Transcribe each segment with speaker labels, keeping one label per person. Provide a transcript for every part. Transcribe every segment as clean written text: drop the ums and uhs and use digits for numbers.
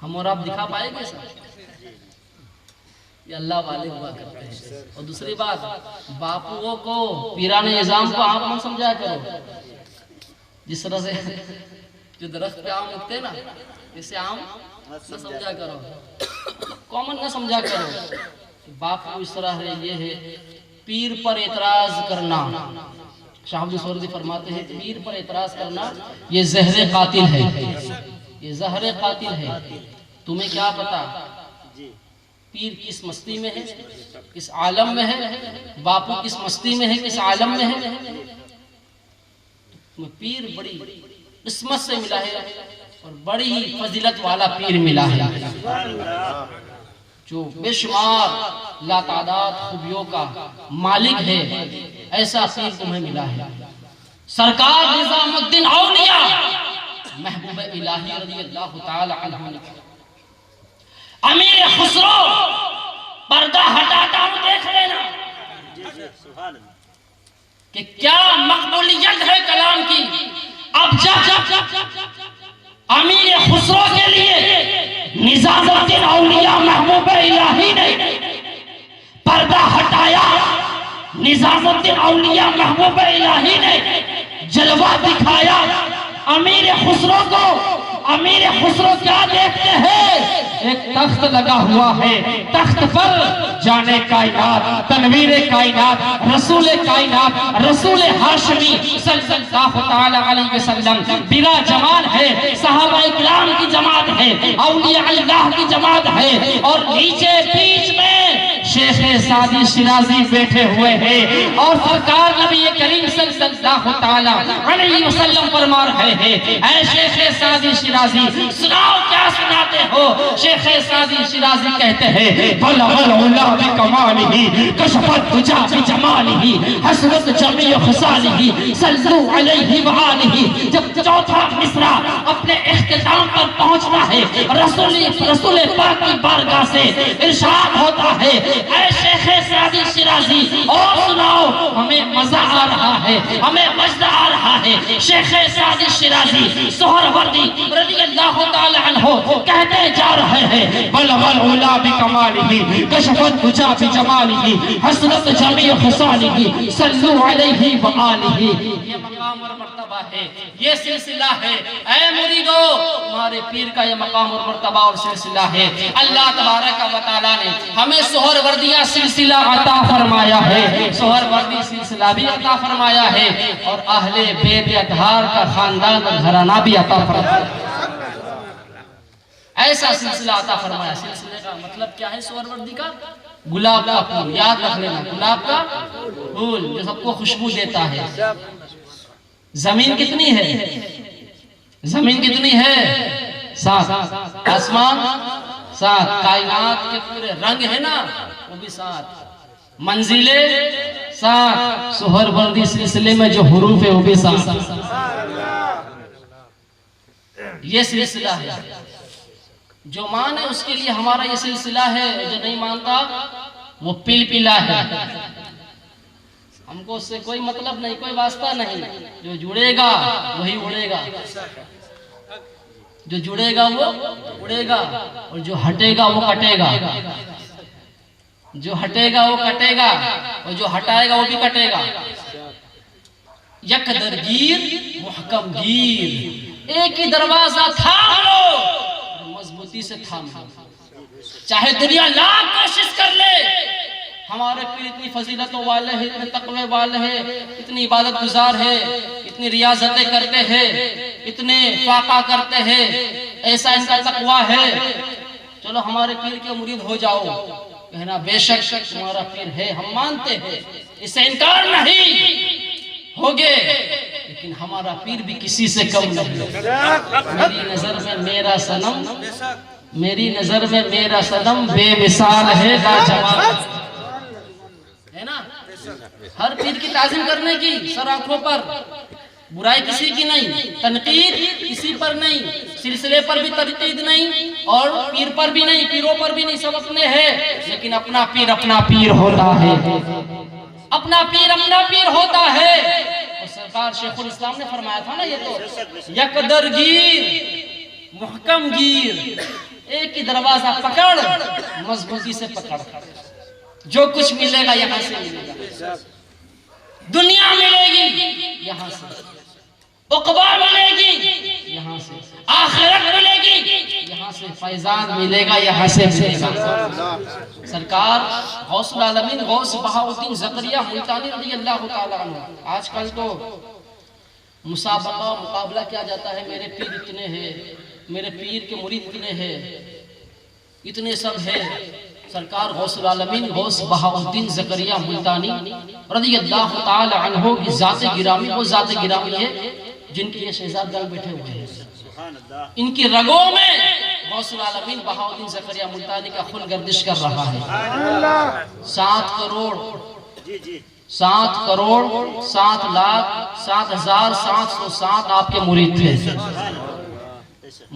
Speaker 1: ہم اور آپ دکھا پائیں گے سر؟ یہ اللہ والے ہوا کرتے ہیں۔ اور دوسری بات، باپووں کو، پیران نظام کو آپ نہ سمجھا کرو جس طرح سے جو درخت پہ آم اگتے نا، اسے آم نہ سمجھا کرو، کامن نہ سمجھا کرو۔ باپو اس طرح ہے، یہ ہے۔ پیر پر اعتراض کرنا، شاہ عبد السوردی فرماتے ہیں پیر پر اعتراض کرنا یہ زہر قاتل ہے، یہ زہر قاتل ہے۔ تمہیں کیا پتا پیر کس مستی میں ہے، کس عالم میں ہے، باپو کس مستی میں ہے، کس عالم میں ہے۔ پیر بڑی قسمت سے ملا ہے اور بڑی ہی فضیلت والا پیر ملا ہے، جو بے شمار لا تعداد خوبیوں کا مالک ہے۔ ایسا پیر تمہیں ملا ہے۔ سرکار نظام الدین اولیاء محبوب الہی رضی اللہ تعالی عنہ نے امیر خسرو، پردہ ہٹاتا ہوں دیکھ لینا کہ کیا مقبولیت ہے کلام کی۔ اب جب امیر خسرو کے لیے نظام الدین اولیاء محبوب الہی نے پردہ ہٹایا، نظام الدین اولیاء محبوب الہی نے جلوہ دکھایا امیر خسرو کو، امیر خسرو کیا دیکھتے ہیں؟ ایک تخت لگا ہوا ہے، تخت پر جانے کائنات، تنویر کائنات، رسول کائنات، رسول ہاشمی صلی اللہ تعالی علیہ وسلم براجمان ہے۔ صحابہ اکرام کی جماعت ہے، اولیاء اللہ کی جماعت ہے، اور نیچے بیچ میں شیخ سعدی شیرازی بیٹھے ہوئے ہیں، اور سرکار نبی کریم صلی اللہ تعالی علیہ وسلم فرما رہے ہیں اے شیخ سعدی شیرازی سناؤ کیا سناتے ہو؟ شیخ سعدی شیرازی کہتے ہیں بلغ العلا بکمالہ کشفت دجا بجمالہ حسرت جمیع خصالہ صلو علیہ وآلہ۔ جب چوتھا مصرع اپنے اختتام پر پہنچنا ہے، رسول پاک کی بارگاہ سے ارشاد ہوتا ہے اے شیخ سعدی شیرازی اور سناؤ، ہمیں مزہ آ رہا ہے، ہمیں مجد آ رہا ہے۔ شیخ سعدی شیرازی سہروردی رضی اللہ تعالی عنہ کہتے جا رہے ہیں بلغ العلا بکمالہ کشفت دجا بجمالہ حسرت جمیع خصالہ صلو علیہ وآلہ۔ یہ مقام اور مرتبہ ہے، یہ سلسلہ ہے۔ اے مریدو، تمہارے پیر کا یہ مقام اور مرتبہ اور سلسلہ ہے۔ اللہ تبارک و تعالیٰ نے ہمیں سہروردیہ سلسلہ عطا فرمایا ہے، سہروردی سلسلہ بھی عطا فرمایا ہے، اور اہل بیت اطہار کا خاندان اور گھرانہ بھی عطا فرمایا ہے۔ ایسا سلسلہ عطا فرمایا۔ سلسلے کا مطلب کیا ہے سہروردی کا؟ گلاب کا پھول، یاد رکھ لینا، گلاب کا پھول جو سب کو خوشبو دیتا ہے۔ زمین کتنی ہے؟ زمین کتنی ہے؟ 7۔ آسمان 7۔ کائنات کے پورے رنگ ہے نا وہ بھی 7۔ منزلیں 7۔ سہروردی سلسلے میں جو حروف ہے وہ بھی 7۔ یہ سلسلہ ہے، جو مانے اس کے لیے ہمارا یہ سلسلہ ہے، جو نہیں مانتا وہ پل پلا ہے۔ ہم کو اس سے کوئی مطلب نہیں، کوئی واسطہ نہیں۔ جو جڑے گا وہی اڑے گا، جو جڑے گا وہ اڑے گا، اور جو ہٹے گا وہ کٹے گا، جو ہٹے گا وہ کٹے گا، اور جو ہٹائے گا وہ بھی کٹے گا۔ یک درگیر محکم گیر، ایک ہی دروازہ تھام لو، مضبوطی سے تھام لو، چاہے دنیا لاکھ کوشش کر لے۔ ہمارے پیر اتنی فضیلتوں والے ہیں، اتنے تقوی والے ہیں، اتنی عبادت گزار ہے، اتنی ریاضتیں کرتے ہیں، اتنے فاقہ کرتے ہیں، ایسا ان کا تقوی ہے۔ چلو ہمارے پیر کے مرید ہو جاؤ، کہنا بے شک تمہارا پیر ہے، ہم مانتے ہیں، اس سے انکار نہیں ہوگے، لیکن ہمارا پیر بھی کسی سے کم نہیں۔ میری نظر میں میرا صنم، میری نظر میں میرا صنم بے مثال ہے لاجواب، ہے نا؟ ہر پیر کی تعظیم کرنے کی، سر آنکھوں پر، برائی کسی کی نہیں، تنقید کسی پر نہیں، سلسلے پر بھی تنقید نہیں، اور پیر پر بھی نہیں، پیروں پر بھی نہیں، سب اپنے ہیں، لیکن اپنا پیر ہوتا ہے، اپنا پیر ہوتا ہے۔ اور سرکار شیخ الاسلام نے فرمایا تھا نا، یہ تو یک درگیر محکم گیر، ایک ہی دروازہ پکڑ، مضبوطی سے پکڑ، جو کچھ ملے گا یہاں سے ملے گا، دنیا ملے گی یہاں سے، عقبہ ملے گی یہاں سے، آخرت ملے گی یہاں سے، فیضان ملے گا یہاں سے ملے گا۔ سرکار غوث العالمین غوث بہاؤالدین زکریا ملتانی رضی اللہ تعالیٰ عنہ، آج کل تو مسابقہ مقابلہ کیا جاتا ہے، میرے پیر اتنے ہیں، میرے پیر کے مرید اتنے ہیں، اتنے سب ہیں۔ سرکار غوث العالمین غوث بہاؤالدین زکریا ملتانی رضی اللہ تعالی عنہ کی ذات گرامی، وہ ذات گرامی ہے جن کے یہ شہزادگان بیٹھے ہوئے ہیں، ان کی رگوں میں غوث العالمین بہاؤالدین زکریا ملتانی کا خون گردش کر رہا ہے۔ 7 کروڑ 7 لاکھ 7,707 آپ کے مرید تھے،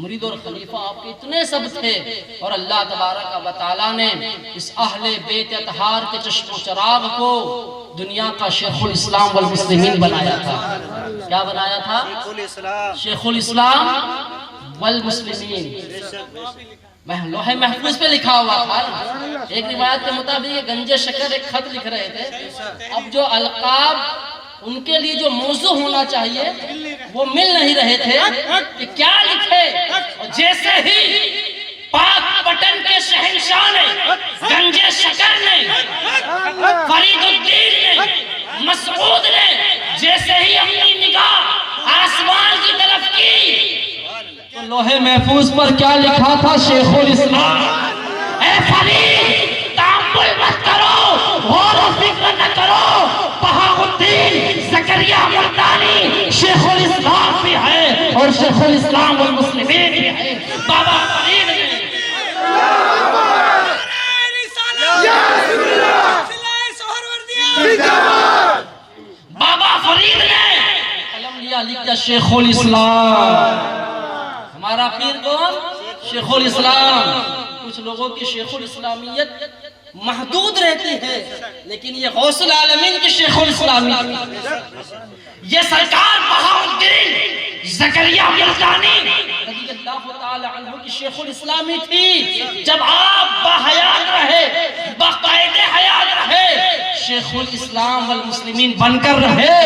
Speaker 1: مرید اور خلیفہ آپ کے اتنے سب تھے، اور اللہ تبارک و تعالیٰ نے اس اہل بیت اطہار کے چشم و چراغ کو دنیا کا شیخ الاسلام والمسلمین بنایا تھا۔ کیا بنایا تھا؟ شیخ الاسلام والمسلمین۔ لوح محفوظ پہ لکھا ہوا تھا، ایک روایت کے مطابق یہ گنج شکر ایک خط لکھ رہے تھے، اب جو القاب ان کے لیے جو موضوع ہونا چاہیے وہ مل نہیں رہے تھے کہ کیا لکھے، اور جیسے ہی پاک پٹن کے شہنشاہ نے، گنج شکر نے، فرید الدین نے، مسعود نے جیسے ہی اپنی نگاہ آسمان کی طرف کی تو لوح محفوظ پر کیا لکھا تھا؟ شیخ الاسلام۔ اے فرید تأمل مت کرو، غور و فکر نہ کرو، بہاؤالدین زکریا ملتانی شیخ الاسلام بھی ہے اور شیخ الاسلام والمسلمین بھی ہے۔ بابا فرید نے قلم لیا، لکھ دیا شیخ الاسلام۔ ہمارا پیر کون؟ شیخ الاسلام۔ کچھ لوگوں کی شیخ الاسلامیت محدود رہتی ہے، لیکن یہ غوث العالمین کی شیخ الاسلامی، یہ سرکار بہاؤالدین زکریا ملتانی رضی اللہ تعالی عنہ کی شیخ الاسلامی تھی۔ جب آپ باحیات رہے، باقاعدہ حیات رہے، شیخ الاسلام والمسلمین بن کر رہے،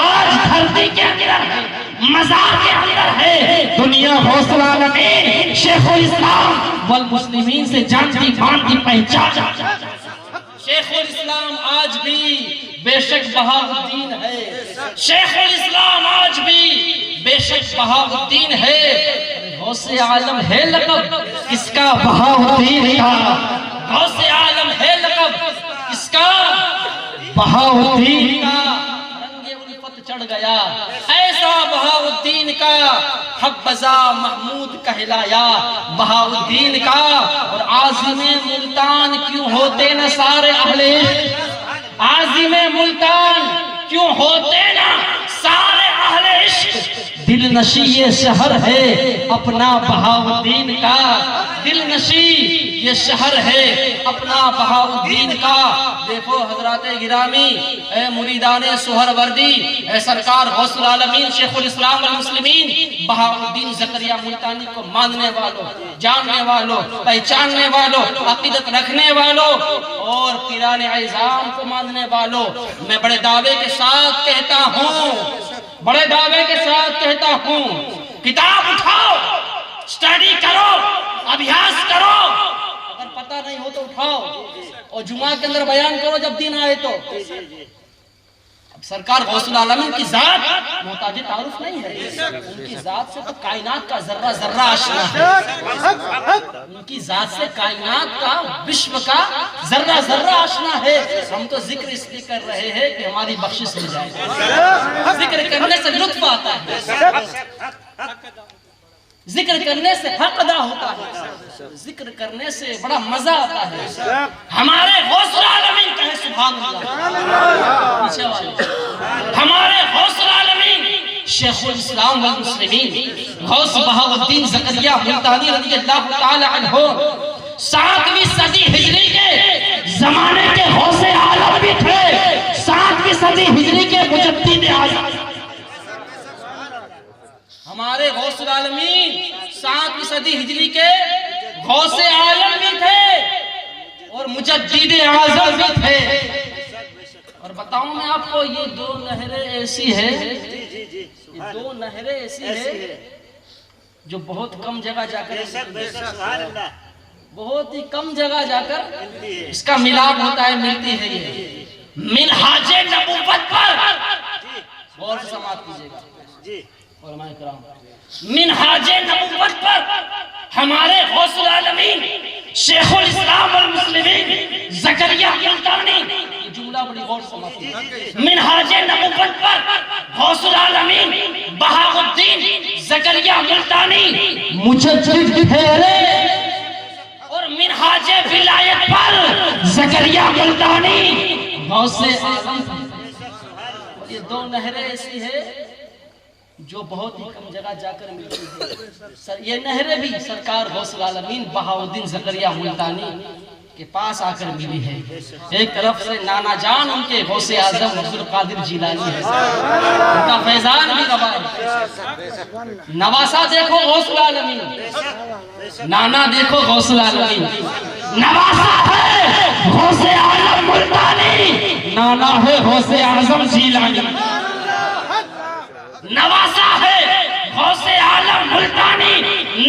Speaker 1: آج دھرتی کے اندر ہے، مزار کے اندر ہے، دنیا غوث العالمین شیخ الاسلام والمسلمین سے جانتی مانتی پہچان۔ شیخ الاسلام آج بھی بے شک بہاؤالدین ہے، شیخ الاسلام آج بھی بے شک بہاؤالدین ہے۔ غوث عالم ہے لقب کس کا؟ بہاؤالدین کا۔ غوث عالم ہے لقب کس کا؟ بہاؤالدین کا۔ رنگ الفت چڑھ گیا ایسا بہاؤالدین کا، حبذا محمود کہلایا بہاؤالدین کا۔ اور عازم ملتان کیوں ہوتے نہ سارے اہل عشق، عازم ملتان کیوں ہوتے نہ سارے اہل عشق، دل نشی یہ شہر ہے اپنا بہاؤالدین کا، دل نشی یہ شہر ہے اپنا بہاؤالدین کا۔ دیکھو حضرات گرامی، اے مریدان سہروردی، اے سرکار غوث العالمین شیخ الاسلام والمسلمین بہاؤالدین زکریا ملتانی کو ماننے والوں، جاننے والوں، پہچاننے والوں، عقیدت رکھنے والوں اور پیران اعظام کو ماننے والوں، میں بڑے دعوے کے ساتھ کہتا ہوں، بڑے دعوے کے ساتھ کہتا ہوں، کتاب اٹھاؤ، سٹڈی کرو، ابھیاس کرو، اگر پتہ نہیں ہو تو اٹھاؤ اور جمعہ کے اندر بیان کرو جب دن آئے تو۔ اب سرکار غوث العالمین کی ذات محتاج تعارف نہیں ہے، ان کی ذات سے تو کائنات کا ذرہ ذرہ آشنا ہے، ان کی ذات سے کائنات کا، وشو کا ذرہ ذرہ آشنا ہے۔ ہم تو ذکر اس لیے کر رہے ہیں کہ ہماری بخشش مل جائے، ذکر کرنے سے لطف آتا ہے، ذکر کرنے سے حق ادا ہوتا ہے، ذکر کرنے سے بڑا مزہ آتا ہے۔ ہمارے غوث العالمین کہے سبحان اللہ، پیچھے والے، ہمارے غوث العالمین شیخ الاسلام والمسلمین غوث بہاؤالدین زکریا ملتانی رضی اللہ تعالی عنہ 7ویں صدی ہجری کے زمانے کے غوث عالم بھی تھے، 7ویں صدی ہجری کے مجدد اعظم۔ ہمارے غوث العالمین 7ویں صدی ہجری کے غوث عالم بھی تھے اور مجدد اعظم بھی تھے. اور بتاؤں میں آپ کو یہ دو نہریں ایسی ہیں، یہ دو نہریں ایسی ہیں جو بہت کم جگہ جا کر بہت ہی کم جگہ جا کر اس کا ملاپ ہوتا ہے، ملتی ہے. یہ منہاج نبوت پر غور سے سماعت کیجئے گا علماء کرام. منہاج نبوت پر ہمارے غوث العالمین شیخ الاسلام والمسلمین زکریا ملتانی، یہ جملہ بڑی غور سے سماعت کیجئے. منہاج نبوت پر غوث العالمین بہاء الدین زکریا ملتانی مجدد ٹھہرے، اور منہاج ولایت پر زکریا ملتانی غوث اعظم. اور یہ دو نہریں ایسی ہیں جو بہت ہی کم جگہ جا کر ملتی ہے. یہ نہریں بھی سرکار غوث العالمین بہاء الدین زکریا ملتانی کے پاس آ کر ملی ہے. ایک طرف سے نانا جان ان کے غوث اعظم عبدالقادر جیلانی ہے، ان کا فیضان بھی روا ہے. نواسا دیکھو غوث العالمین، نانا دیکھو غوث العالمین. نواسا ہے غوث اعظم ملتانی، نانا ہے غوث اعظم جیلانی. نواسا ہے غوث اعظم ملتانی،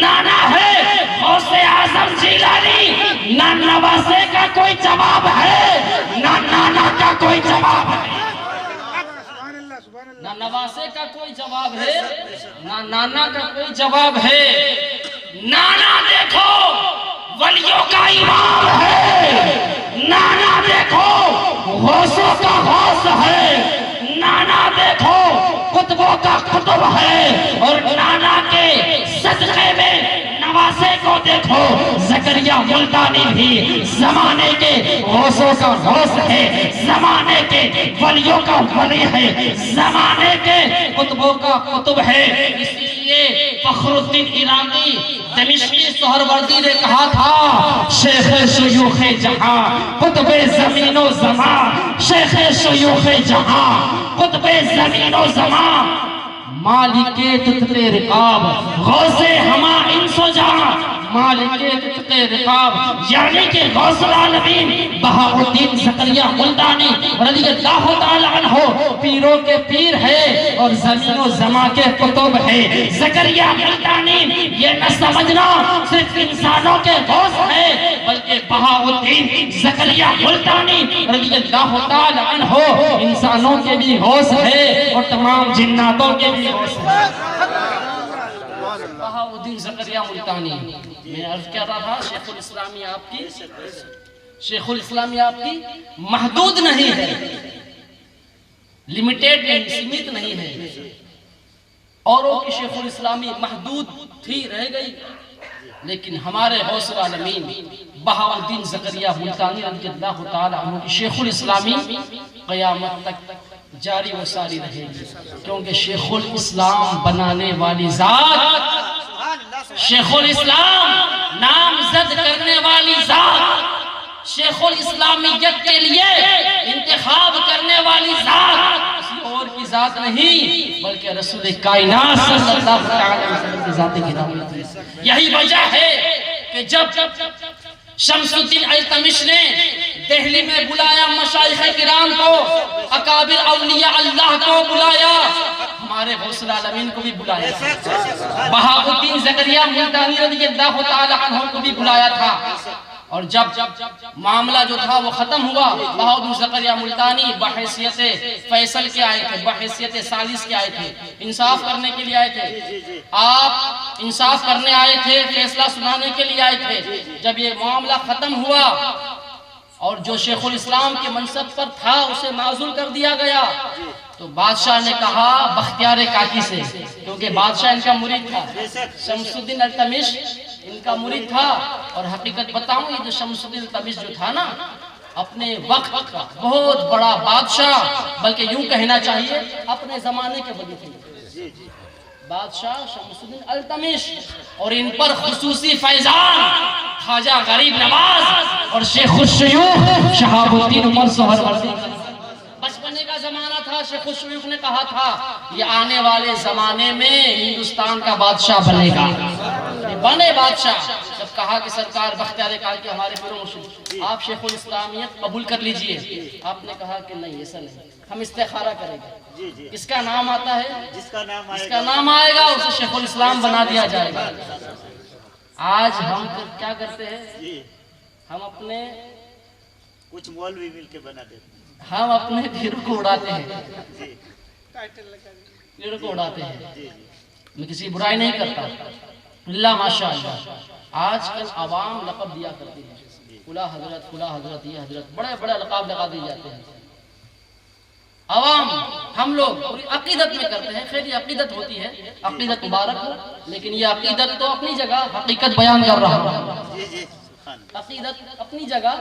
Speaker 1: نانا ہے غوث اعظم جیلانی. نہ نواسے کا کوئی جواب ہے، نہ نانا کا کوئی جواب ہے. نہ نواسے کا کوئی جواب ہے، نہ نانا کا کوئی جواب ہے. نانا دیکھو ولیوں کا امام ہے، نانا دیکھو غوثوں کا غوث ہے، نانا دیکھو قطبوں کا قطب ہے. اور نانا کے صدقے میں نواسے کو دیکھو، زکریا ملتانی بھی زمانے کے غوثوں کا غوث ہے، زمانے کے ولیوں کا ولی ہے، زمانے کے قطبوں کا قطب ہے. اس لیے فخر الدین عراقی دمشقی سہروردی نے کہا تھا، شیخ شیوخ جہاں قطب زمین و زمان، شیخ شیوخ جہاں قطب زمین و زمان، مالک تتق رقاب غوث ہما انس و جہاں، مالک تتق رقاب. یعنی کہ غوث العالمین بہاء الدین زکریا ملتانی رضی اللہ تعالی عنہ پیروں کے پیر ہے اور زمین و زمان کے قطب ہے. زکریا ملتانی یہ نہ سمجھنا صرف انسانوں کے غوث ہے، بلکہ بہاء الدین زکریا ملتانی رضی اللہ تعالی عنہ انسانوں کے بھی غوث ہے اور تمام جناتوں کے بھی غوث ہے. بہاء الدین زکریا ملتانی، میں عرض کر رہا تھا شیخ الاسلامی آپ کی، شیخ الاسلامی آپ کی محدود نہیں ہے، لیمیٹیڈ نہیں، سیمت نہیں ہے. اوروں کی شیخ الاسلامی محدود تھی، رہ گئی، لیکن ہمارے غوث العالمین بہاء الدین زکریا ملتانی رضی اللہ تعالی عنہ کی شیخ الاسلامی قیامت تک جاری و ساری رہے گی. کیونکہ شیخ الاسلام بنانے والی ذات، شیخ الاسلام نامزد کرنے والی ذات، شیخ الاسلامیت کے لیے انتخاب کرنے والی ذات کسی اور کی ذات نہیں بلکہ رسول کائنات صلی اللہ علیہ وسلم کی ذات گرامی تھی. یہی وجہ ہے کہ جب شمس الدین التمش نے دہلی میں بلایا مشائخ کرام کو، اکابر اولیاء اللہ کو بلایا، ہمارے غوث العالمین کو بھی بلایا، بہاء الدین زکریا ملتانی رضی اللہ تعالی عنہ کو بھی بلایا تھا. اور جب معاملہ جو تھا وہ ختم ہوا، بہاء الدین زکریا ملتانی بحیثیت فیصل کے آئے تھے، بحیثیت ثالث کے آئے تھے، انصاف کرنے کے لیے آئے تھے. آپ انصاف کرنے آئے تھے، فیصلہ سنانے کے لیے آئے تھے. جب یہ معاملہ ختم ہوا اور جو شیخ الاسلام کے منصب پر تھا اسے معزول کر دیا گیا، تو بادشاہ نے کہا بختیار کاکی سے، کیونکہ بادشاہ ان کا مرید تھا، شمس الدین التمش ان کا مرید تھا. اور حقیقت بتاؤں، یہ جو شمس الدین التمش جو تھا نا، اپنے وقت کا بہت بڑا بادشاہ، بلکہ یوں کہنا چاہیے اپنے زمانے کے ولی تھے بادشاہ شمس الدین التمش. اور ان پر خصوصی فیضان خواجہ غریب نواز اور شیخ الشیوخ شہاب الدین عمر سہروردی. بچپنے کا زمانہ تھا، شیخ الشیوخ نے کہا تھا یہ آنے والے زمانے میں ہندوستان کا بادشاہ بنے گا، یہ بنے بادشاہ. جب کہا کہ سرکار بختیار کاکی ہمارے پیر و مرشد، آپ شیخ الاسلامیت قبول کر لیجئے۔ آپ نے کہا کہ نہیں، ایسا نہیں، ہم استخارہ کریں گے، کس کا نام آتا ہے، جس کا نام آئے گا اسے شیخ الاسلام بنا دیا جائے گا۔ آج ہم کیا کرتے ہیں، ہم اپنے
Speaker 2: کچھ مولوی مل کے بنا دیتے ہیں،
Speaker 1: ہم اپنے پیروں کو اڑاتے ہیں، پیروں کو اڑاتے ہیں۔ میں کسی برائی نہیں کرتا، اللہ ماشاءاللہ۔ آج کل عوام لقب دیا کرتی ہے، فلاں حضرت، فلاں حضرت، یہ حضرت، بڑے بڑے لقب لگا دی جاتے ہیں۔ عوام ہم لوگ پوری عقیدت میں کرتے ہیں، خیر یہ عقیدت ہوتی ہے، عقیدت مبارک ہو، لیکن یہ عقیدت تو اپنی جگہ حقیقت بیان کر رہا ہوں، عقیدت اپنی جگہ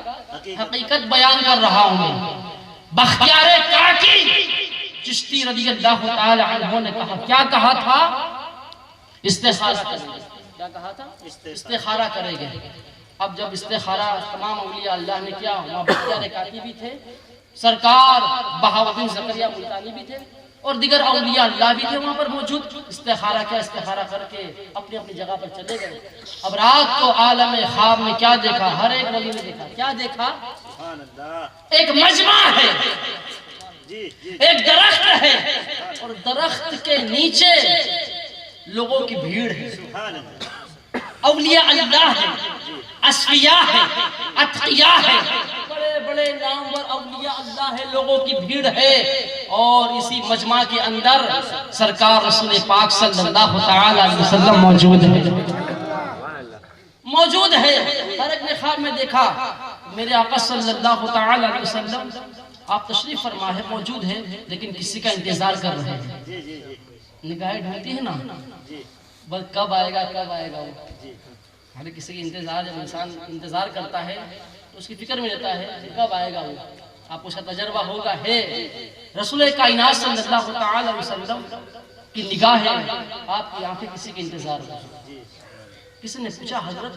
Speaker 1: حقیقت بیان کر رہا ہوں میں۔ بختیار کاکی چشتی رضی اللہ تعالی عنہ نے کہا، کیا کہا تھا، استخارہ کریں گے، کیا کہا تھا، استخارہ کریں گے۔ اب جب استخارہ تمام اولیاء اللہ نے کیا، وہاں بختیار کاکی بھی تھے، سرکار بہاؤالدین زکریہ ملتانی بھی تھے، اور دیگر اولیاء اللہ بھی تھے وہاں پر موجود۔ استخارہ کیا، استخارہ کر کے اپنی اپنی جگہ پر چلے گئے۔ اب رات کو عالم خواب میں کیا دیکھا، ہر ایک ولی نے دیکھا، کیا دیکھا، ایک مجمع ہے، ایک درخت ہے، اور درخت کے نیچے لوگوں کی بھیڑ ہے، اولیاء اللہ ہے، اصفیاء ہے، اتقیاء ہے، بڑے بڑے نامور اولیاء اللہ ہے، لوگوں کی بھیڑ ہے، اور اسی مجمع کے اندر سرکار رسول پاک صلی اللہ تعالی علیہ وسلم موجود ہے، موجود ہے۔ ہر ایک نے خواب میں دیکھا میرے آقا صلی اللہ تعالی علیہ وسلم، آپ تشریف فرما ہے، موجود ہے، لیکن کسی کا انتظار کر رہے ہیں۔ نگاہیں ڈھونڈتی ہے نا، بس کب آئے گا، کب آئے گا وہ، ہر کسی کی انتظار، جب انسان انتظار کرتا ہے تو اس کی فکر میں رہتا ہے کہ کب آئے گا وہ۔ آپ کو اس کا تجربہ ہوگا، ہے رسول کائنات صلی اللہ تعالی علیہ وسلم کی نگاہ ہے، آپ کی آنکھیں کسی کے انتظار میں۔ کسی نے پوچھا، حضرت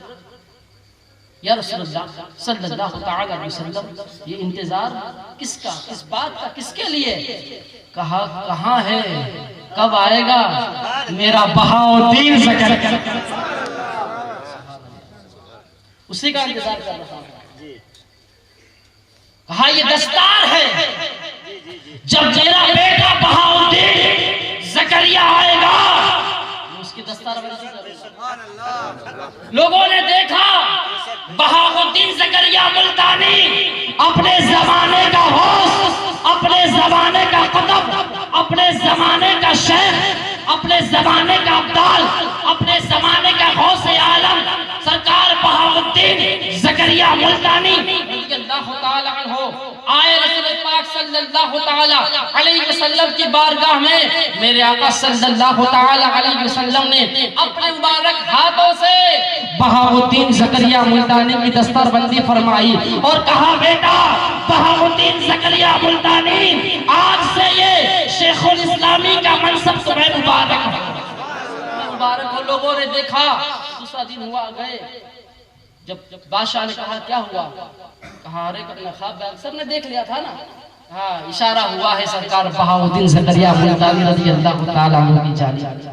Speaker 1: یا رسول اللہ صلی اللہ تعالی علیہ وسلم، یہ انتظار کس کا، کس بات کا، کس کے لیے؟ کہا، کہاں ہے، کب آئے گا میرا بہاؤالدین زکریا، اسی کا انتظار کر رہا ہوں۔ کہا، یہ دستار ہے، جب میرا بیٹا بہاؤالدین زکریا آئے گا اس کی دستار بندی کرے گا۔ لوگوں نے دیکھا بہاؤالدین زکریا ملتانی، اپنے زمانے کا غوث، اپنے زمانے کا قطب، اپنے زمانے کا شیخ، اپنے زمانے کا ابدال، اپنے زمانے کا غوث عالم سرکار بہاؤالدین زکریا ملتانی رضی اللہ تعالی عنہ آئے رسول پاک صلی اللہ تعالی علیہ وسلم کی بارگاہ میں۔ میرے آقا صلی اللہ تعالی علیہ وسلم نے اپنے مبارک ہاتھوں سے بہاؤالدین زکریا ملتانی کی دستار بندی فرمائی اور کہا، بیٹا بہاؤالدین زکریا ملتانی، آج سے یہ شیخ الاسلامی کا منصب تمہیں مبارک ہو، مبارک ہو۔ لوگوں نے دیکھا، دوسرا دن ہوا، گئے، جب بادشاہ نے کہا کیا ہوا، کہا ارے اپنا خواب سب نے دیکھ لیا تھا نا، ہاں اشارہ ہوا ہے سرکار بہاؤالدین زکریا ملتانی رضی اللہ تعالی عنہ کی جانب،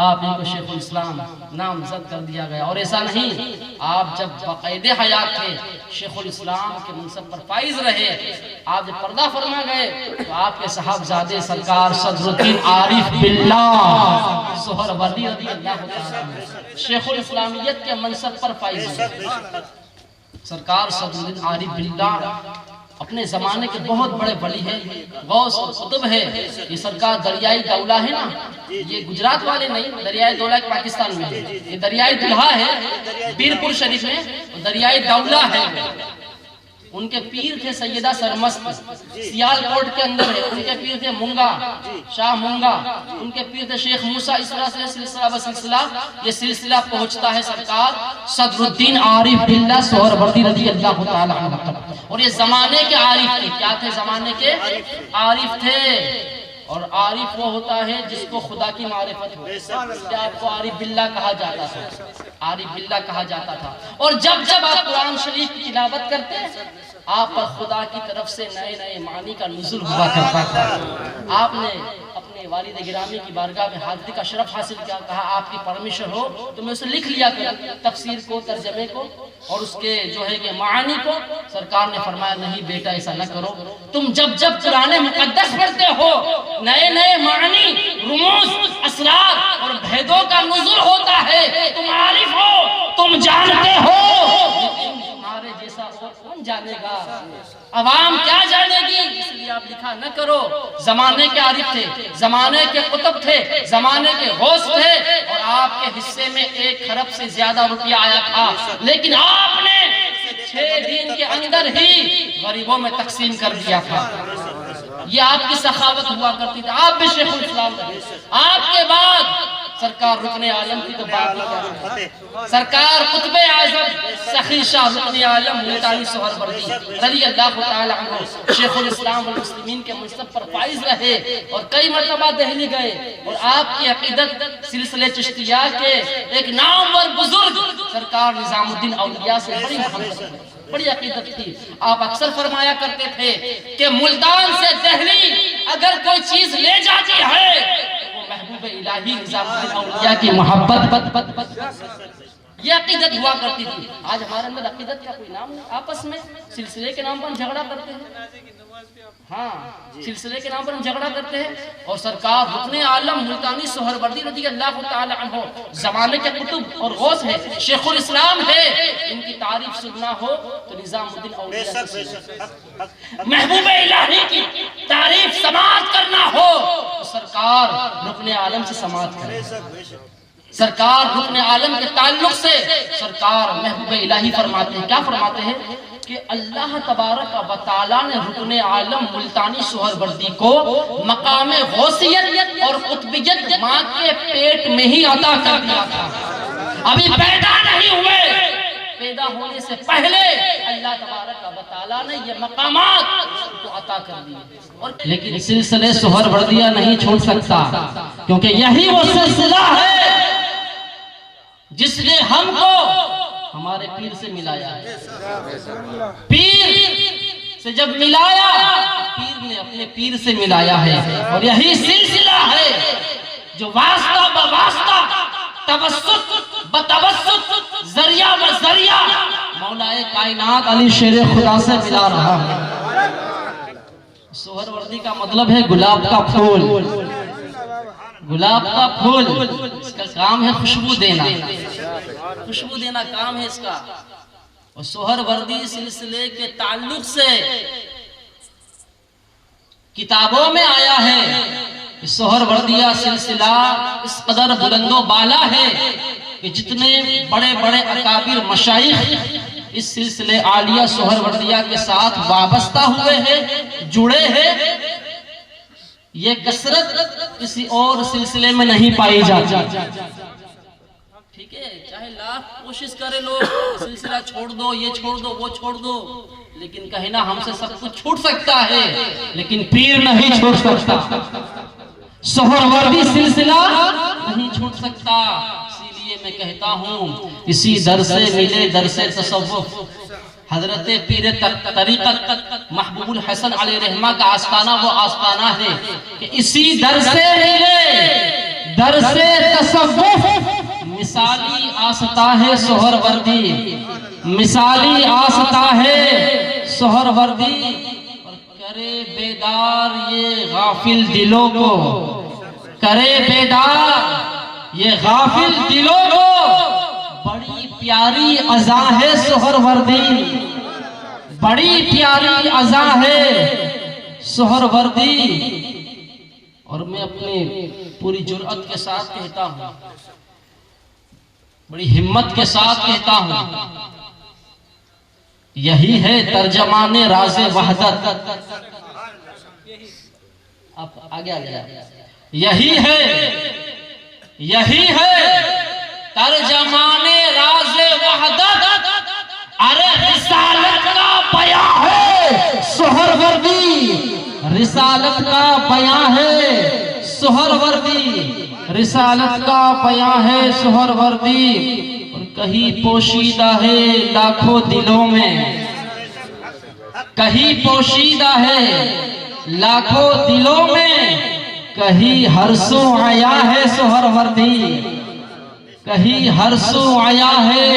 Speaker 1: آپ ان کو شیخ الاسلام نامزد کر دیا گیا۔ اور ایسا نہیں، آپ جب بقید حیات تھے شیخ الاسلام کے منصب پر فائز رہے، آپ جب پردہ فرما گئے تو آپ کے صاحبزادے سرکار صدر الدین عارف باللہ سہروردی رضی اللہ تعالی عنہ شیخ الاسلامیت کے منصب پر فائز ہوئے۔ سرکار صدر الدین عارف باللہ اپنے زمانے کے بہت بڑے ولی ہیں، غوث و قطب ہے۔ یہ سرکار دریائے دولہ ہے نا، یہ گجرات والے نہیں، دریائے دولہ پاکستان میں ہے، یہ دریائے دلہا ہے بیرپور شریف میں، دریائے دولہ ہے۔ ان کے پیر تھے سیدہ سرمست، سیال کوٹ کے اندر ہے، ان کے پیر تھے منگا، شاہ منگا، ان کے پیر تھے شیخ موسیٰ، اس طرح سے سلسلہ بسلسلہ یہ سلسلہ پہنچتا ہے سرکار صدر الدین عارف باللہ سہروردی رضی اللہ تعالی عنہ۔ اور یہ زمانے کے عارف تھے، کیا تھے، زمانے کے عارف تھے۔ اور عارف وہ ہوتا ہے جس کو خدا کی معرفت ہو، کیا آپ کو عارف باللہ کہا جاتا تھا، عارف باللہ کہا جاتا تھا۔ اور جب جب آپ قرآن شریف کی تلاوت کرتے آپ پر خدا کی طرف سے نئے نئے معنی کا نزول ہوا کرتا تھا۔ آپ نے اپنے والد گرامی کی بارگاہ میں حاضری کا شرف حاصل کیا، کہا آپ کی پرمیشن ہو تو میں اسے لکھ لیا کروں تفسیر کو، ترجمے کو اور اس کے جو ہے کہ معانی کو۔ سرکار نے فرمایا نہیں بیٹا ایسا نہ کرو، تم جب جب قرآن مقدس پڑھتے ہو نئے نئے معانی، رموز، اسرار اور بھیدوں کا نزول ہوتا ہے، تم عارف ہو، تم جانتے ہو، لیکن تمہارے جیسا اور کون جانے گا، عوام کیا جانے گی، اس لیے آپ لکھا نہ کرو۔ زمانے کے عارف تھے، زمانے کے قطب تھے، زمانے کے غوث تھے، اور آپ کے حصے میں 1 خرب سے زیادہ روپیہ آیا تھا، لیکن آپ نے 6 دن کے اندر ہی غریبوں میں تقسیم کر دیا تھا۔ یہ آپ کی سخاوت ہوا کرتی تھی، آپ بھی شیخ الاسلام تھے۔ آپ کے بعد سرکار رکن عالم کی تو بات ہی کیا ہے، سرکار قطب اعظم سخی شاہ رکن عالم ملتانی سہروردی رضی اللہ تعالی عنہ شیخ الاسلام والمسلمین کے منصب پر فائز رہے، اور کئی مرتبہ دہلی گئے، اور آپ کی عقیدت سلسلے چشتیہ کے ایک نامور بزرگ سرکار نظام الدین اولیاء سے بڑی محبت، بڑی عقیدت تھی۔ آپ اکثر فرمایا کرتے تھے کہ ملتان سے دہلی اگر کوئی چیز لے جاتی ہے تو وہ محبوب الہی نظام الدین اولیاء کی محبت، یہ عقیدت ہوا کرتی تھی۔ آج ہمارے اندر عقیدت کا کوئی نام نہیں، آپس میں سلسلے کے نام پر ہم جھگڑا کرتے ہیں، ہاں سلسلے کے نام پر ہم جھگڑا کرتے ہیں، اور سرکار رکن عالم ملتانی سہروردی رضی اللہ تعالی عنہ زمانے کے قطب اور غوث ہے، شیخ الاسلام ہے، ان کی تعریف سننا ہو تو نظام الدین اولیاء سے سننا، محبوب الہی کی تعریف سماعت کرنا ہو تو سرکار رکن عالم سے سماعت کریں۔ سرکار رکن عالم کے تعلق سے سرکار محبوب الہی فرماتے ہیں، کیا فرماتے ہیں کہ اللہ تبارک و تعالیٰ نے رکن عالم ملتانی سہروردی کو مقام غوثیت اور قطبیت ماں کے پیٹ میں ہی عطا کر دیا تھا، ابھی پیدا نہیں ہوئے، پیدا ہونے سے پہلے اللہ تبارک و تعالیٰ نے یہ مقامات کو عطا کر دی، لیکن سلسلے سہروردیہ نہیں چھوڑ سکتا، کیونکہ یہی وہ سلسلہ ہے جس نے ہم کو ہمارے پیر سے ملایا ہے۔ پیر سے جب ملایا، پیر نے اپنے پیر سے ملایا ہے، اور یہی سلسلہ ہے جو واسطہ بواسطہ، توسط بتوسط، ذریعہ بذریعہ مولا کائنات علی شیر خدا سے ملا رہا ہے۔ سہروردی کا مطلب ہے گلاب کا پھول، گلاب کا پھول، اس کا کام ہے خوشبو دینا، خوشبو دینا کام ہے اس کا، اور سہروردی سلسلے کے تعلق سے کتابوں میں آیا ہے، سہروردیہ سلسلہ اس قدر بلند و بالا ہے کہ جتنے بڑے بڑے اکابر مشائخ اس سلسلے عالیہ سہروردیہ کے ساتھ وابستہ ہوئے ہیں، جڑے ہیں، یہ کثرت کسی اور سلسلے میں نہیں پائی جاتی۔ ٹھیک ہے، چاہے لاکھ کوشش کرے لوگ سلسلہ چھوڑ دو، یہ چھوڑ دو، وہ چھوڑ دو، لیکن کہیں نہ ہم سے سب کچھ چھوٹ سکتا ہے، لیکن پیر نہیں چھوٹ سکتا، سہروردی سلسلہ نہیں چھوٹ سکتا۔ اسی لیے میں کہتا ہوں اسی در سے ملے در سے تصوف، حضرت پیر طریقت محبوب الحسن علیہ رحمہ کا آستانہ وہ آستانہ ہے کہ اسی در سے ملے در سے تصوف، مثالی آستہ ہے سہروردی، مثالی آستہ ہے سہروردی، اور کرے بیدار یہ غافل دلوں کو، کرے بیدار یہ غافل دلوں کو، بڑی پیاری اذاں ہے سہروردی، بڑی پیاری اذاں ہے سہروردی، اور میں اپنی پوری جرأت کے ساتھ کہتا ہوں، بڑی ہمت کے ساتھ کہتا ہوں، یہی ہے ترجمان راز وحدت، اب آگے آگے، یہی ہے ترجمان راز وحدت، ارے رسالت کا بیان ہے سہروردی، رسالت کا بیان ہے سہروردی، رسالت کا بیان ہے سہروردی، اور کہیں پوشیدہ ہے لاکھوں دلوں میں، کہیں پوشیدہ ہے لاکھوں دلوں میں، کہیں ہر سو آیا ہے سہر وردی، کہیں ہر سو آیا ہے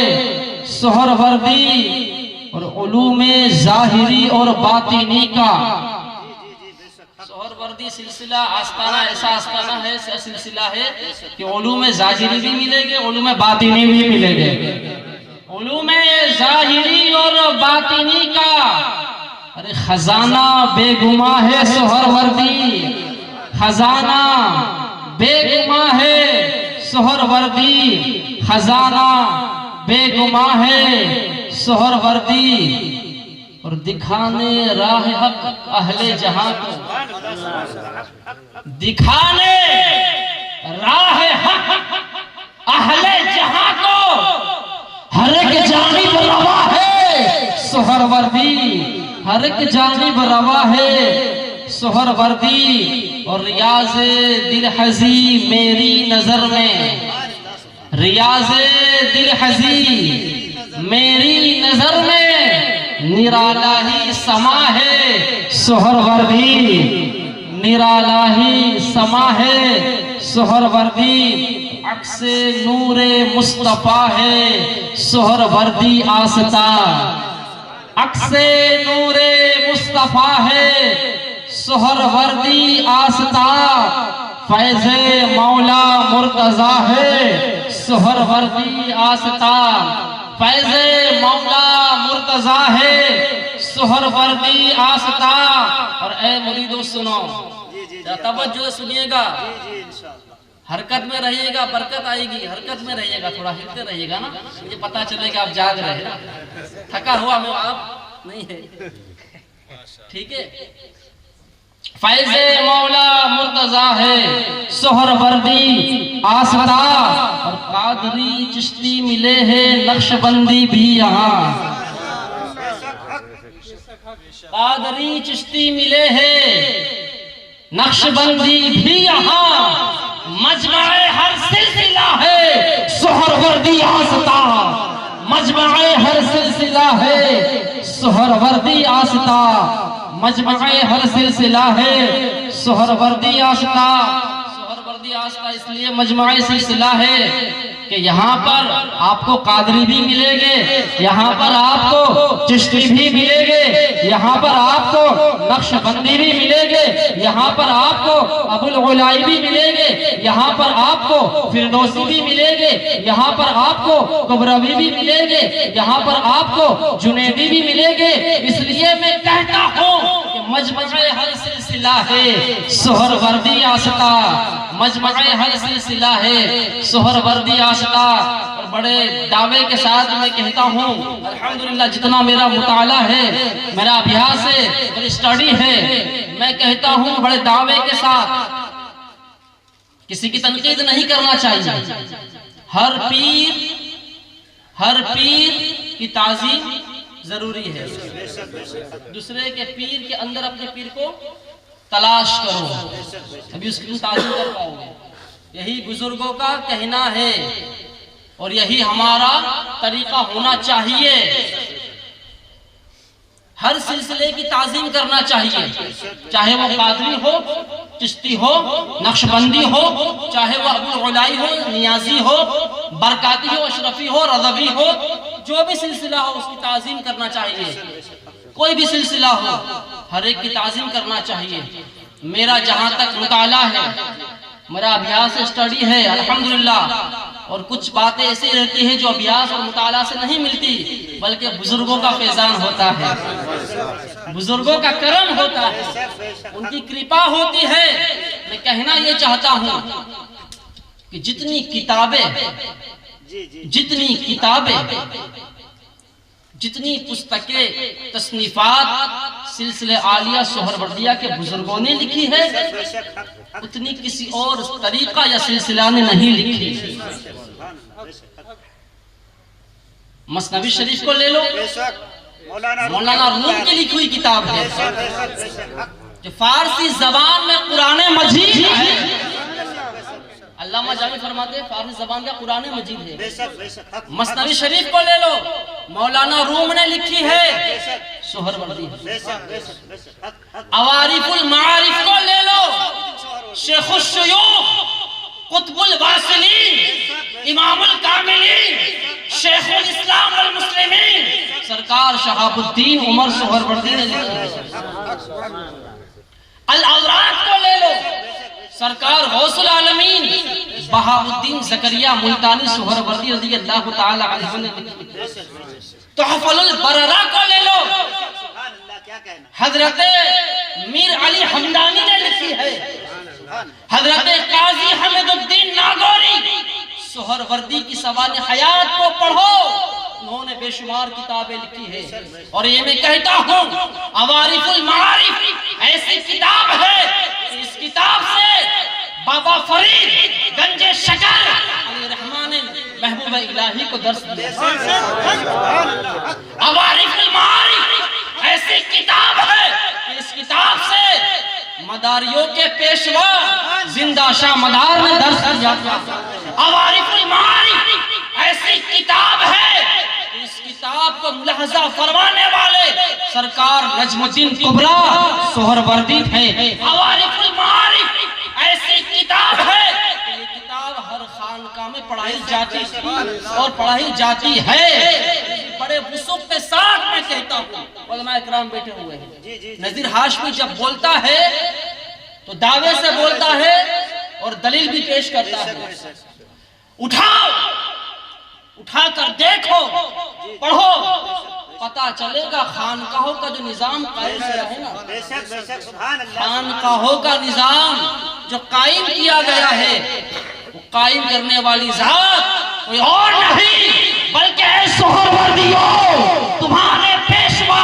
Speaker 1: سہر وردی، اور علوم ظاہری اور باطنی کا سہر وردی سلسلہ آستانہ ایسا آستانہ ہے، سلسلہ ہے کہ علوم ظاہری بھی ملے گے، علوم باطنی بھی ملے گے۔ علوم ظاہری اور باطنی کا ارے خزانہ بے گماں ہے سہر وردی، خزانہ بے گماں ہے سہر وردی، خزانہ بے گماں ہے سہر وردی، اور دکھانے راہ حق اہل جہاں کو، دکھانے راہ حق اہل جہاں کو، ہر ایک جانب روا ہے سہر وردی، ہر ایک جانب روا ہے سہر وردی، اور ریاض دل حزی میری نظر میں، ریاض دل حزی میری نظر میں، نرالا ہی سما ہے سہر وردی، نرالا ہی سما ہے سہر وردی، عکس نور مصطفیٰ ہے سہر وردی آستہ، عکس نور مصطفیٰ ہے سہر وردی آستہ، فیض مولا مرتضیٰ ہے سہر وردی آستہ، فیض مولا مرتضیٰ ہے سہر وردی آستہ۔ اور اے مریدو سنو، توجہ سنیے گا، حرکت میں رہیے گا برکت آئے گی، حرکت میں رہیے گا، تھوڑا ہلتے رہیے گا نا، مجھے پتا چلے گا آپ جاگ رہے ہیں، تھکا ہوا میں آپ نہیں ہے، ٹھیک ہے۔ فیض مولا مرتضیٰ ہے سہر وردی آستہ، اور قادری چشتی ملے ہیں نقش بندی بھی یہاں، قادری چشتی ملے ہیں نقش بندی بھی یہاں، مجمع ہر سلسلہ ہے سہر وردی آستہ، مجمع ہر سلسلہ ہے سہر وردی آستہ، مجمع ہر سلسلہ ہے سہر وردی آستہ۔ سہر وردی آستہ اس لیے مجمع سلسلہ ہے کہ یہاں پر آپ کو قادری بھی ملے گے، یہاں پر آپ کو چشتی بھی ملے گے، یہاں پر آپ کو نقش بندی بھی ملے گے، یہاں پر آپ کو ابو العلائی بھی ملے گے، یہاں پر آپ کو فردوسی بھی ملے گے، یہاں پر آپ کو کبروی بھی ملے گے، یہاں پر آپ کو جنیدی بھی ملے گے۔ اس لیے میں کہتا ہوں کہ مجمع ہر سلسلہ ہے سہر وردی آستہ، مجمع ہر سلسلہ ہے سہر وردی آستہ۔ اور بڑے دعوے کے ساتھ میں کہتا ہوں، الحمدللہ جتنا میرا مطالعہ ہے، میرا ابیاس ہے، میری اسٹڈی ہے، میں کہتا ہوں بڑے دعوے کے ساتھ، کسی کی تنقید نہیں کرنا چاہیے، ہر پیر کی تعظیم ضروری ہے، دوسرے کے پیر کے اندر اپنے پیر کو تلاش کرو، ابھی اس کی تعظیم کر پاؤ گے۔ یہی بزرگوں کا کہنا ہے اور یہی ہمارا طریقہ ہونا چاہیے، ہر سلسلے کی تعظیم کرنا چاہیے، چاہے وہ قادری ہو، چشتی ہو، نقشبندی ہو، چاہے وہ ابو العلائی ہو، نیازی ہو، برکاتی ہو، اشرفی ہو، رضوی ہو، جو بھی سلسلہ ہو اس کی تعظیم کرنا چاہیے، کوئی بھی سلسلہ ہو ہر ایک کی تعظیم کرنا چاہیے۔ میرا جہاں تک مطالعہ ہے، میرا ابیاس اسٹڈی ہے الحمدللہ، اور کچھ باتیں ایسی رہتی ہیں جو ابیاس اور مطالعہ سے نہیں ملتی، بلکہ بزرگوں کا فیضان ہوتا ہے، بزرگوں کا کرم ہوتا ہے، ان کی کرپا ہوتی ہے۔ میں کہنا یہ چاہتا ہوں کہ جتنی کتابیں جتنی پستکیں تصنیفات سلسلہ عالیہ سہروردیہ کے بزرگوں نے لکھی ہے، اتنی کسی اور طریقہ یا سلسلہ نے نہیں لکھی۔ مثنوی شریف کو لے لو، مولانا روم کی لکھی ہوئی کتاب ہے، جو فارسی زبان میں قرآن مجید ہے۔ علامہ جامی فرماتے ہیں فارسی زبان کا قرآن مجید ہے۔ مثنوی شریف کو لے لو، مولانا روم نے لکھی ہے، سہروردی ہے۔ عوارف المعارف کو لے لو، شیخ الشیوخ قطب الواصلین امام الکاملین شیخ الاسلام والمسلمین سرکار شہاب الدین عمر سہروردی نے لکھی ہے۔ الاوراد کو لے لو، سرکار غوث العالمین بہاؤالدین زکریا ملتانی سہروردی رضی اللہ تعالی عنہ نے لکھی ہے۔ تحفل البررہ کو لے لو، حضرت میر علی حمدانی نے لکھی ہے۔ حضرت قاضی حمد الدین ناگوری سہروردی کی سوانح حیات کو پڑھو، انہوں نے بے شمار کتابیں لکھی ہے۔ اور یہ میں کہتا ہوں عوارف المعارف ایسی کتاب ہے، اس کتاب سے بابا فرید گنج شکر علی رحمان محبوب الہی کو درس دیا۔ عوارف المعارف ایسی کتاب ہے کہ اس کتاب سے مداریوں کے پیشوا زندہ شاہ مدار نے درس دیا۔ عوارف المعارف ایسی کتاب ہے کہ اس کتاب کو ملاحظہ فرمانے والے سرکار نجم الدین کبریٰ سہروردی تھے۔ عوارف المعارف ایسی کتاب ہے کہ یہ کتاب ہر خانقاہ میں پڑھائی جاتی تھی اور پڑھائی جاتی ہے۔ بڑے وسوخ کے ساتھ میں کہتا ہوں، علماء اکرام بیٹھے ہوئے ہیں، نذیر ہاشمی جب بولتا ہے تو دعوے سے بولتا ہے اور دلیل بھی پیش کرتا ہے۔ اٹھاؤ، اٹھا کر دیکھو، پڑھو، پتا چلے گا خانقاہوں کا جو نظام قائم کیا ہے نا، خانقاہوں کا نظام جو قائم کیا گیا ہے، وہ قائم کرنے والی ذات کوئی اور نہیں بلکہ اے سہروردیوں، تمہارے پیشوا،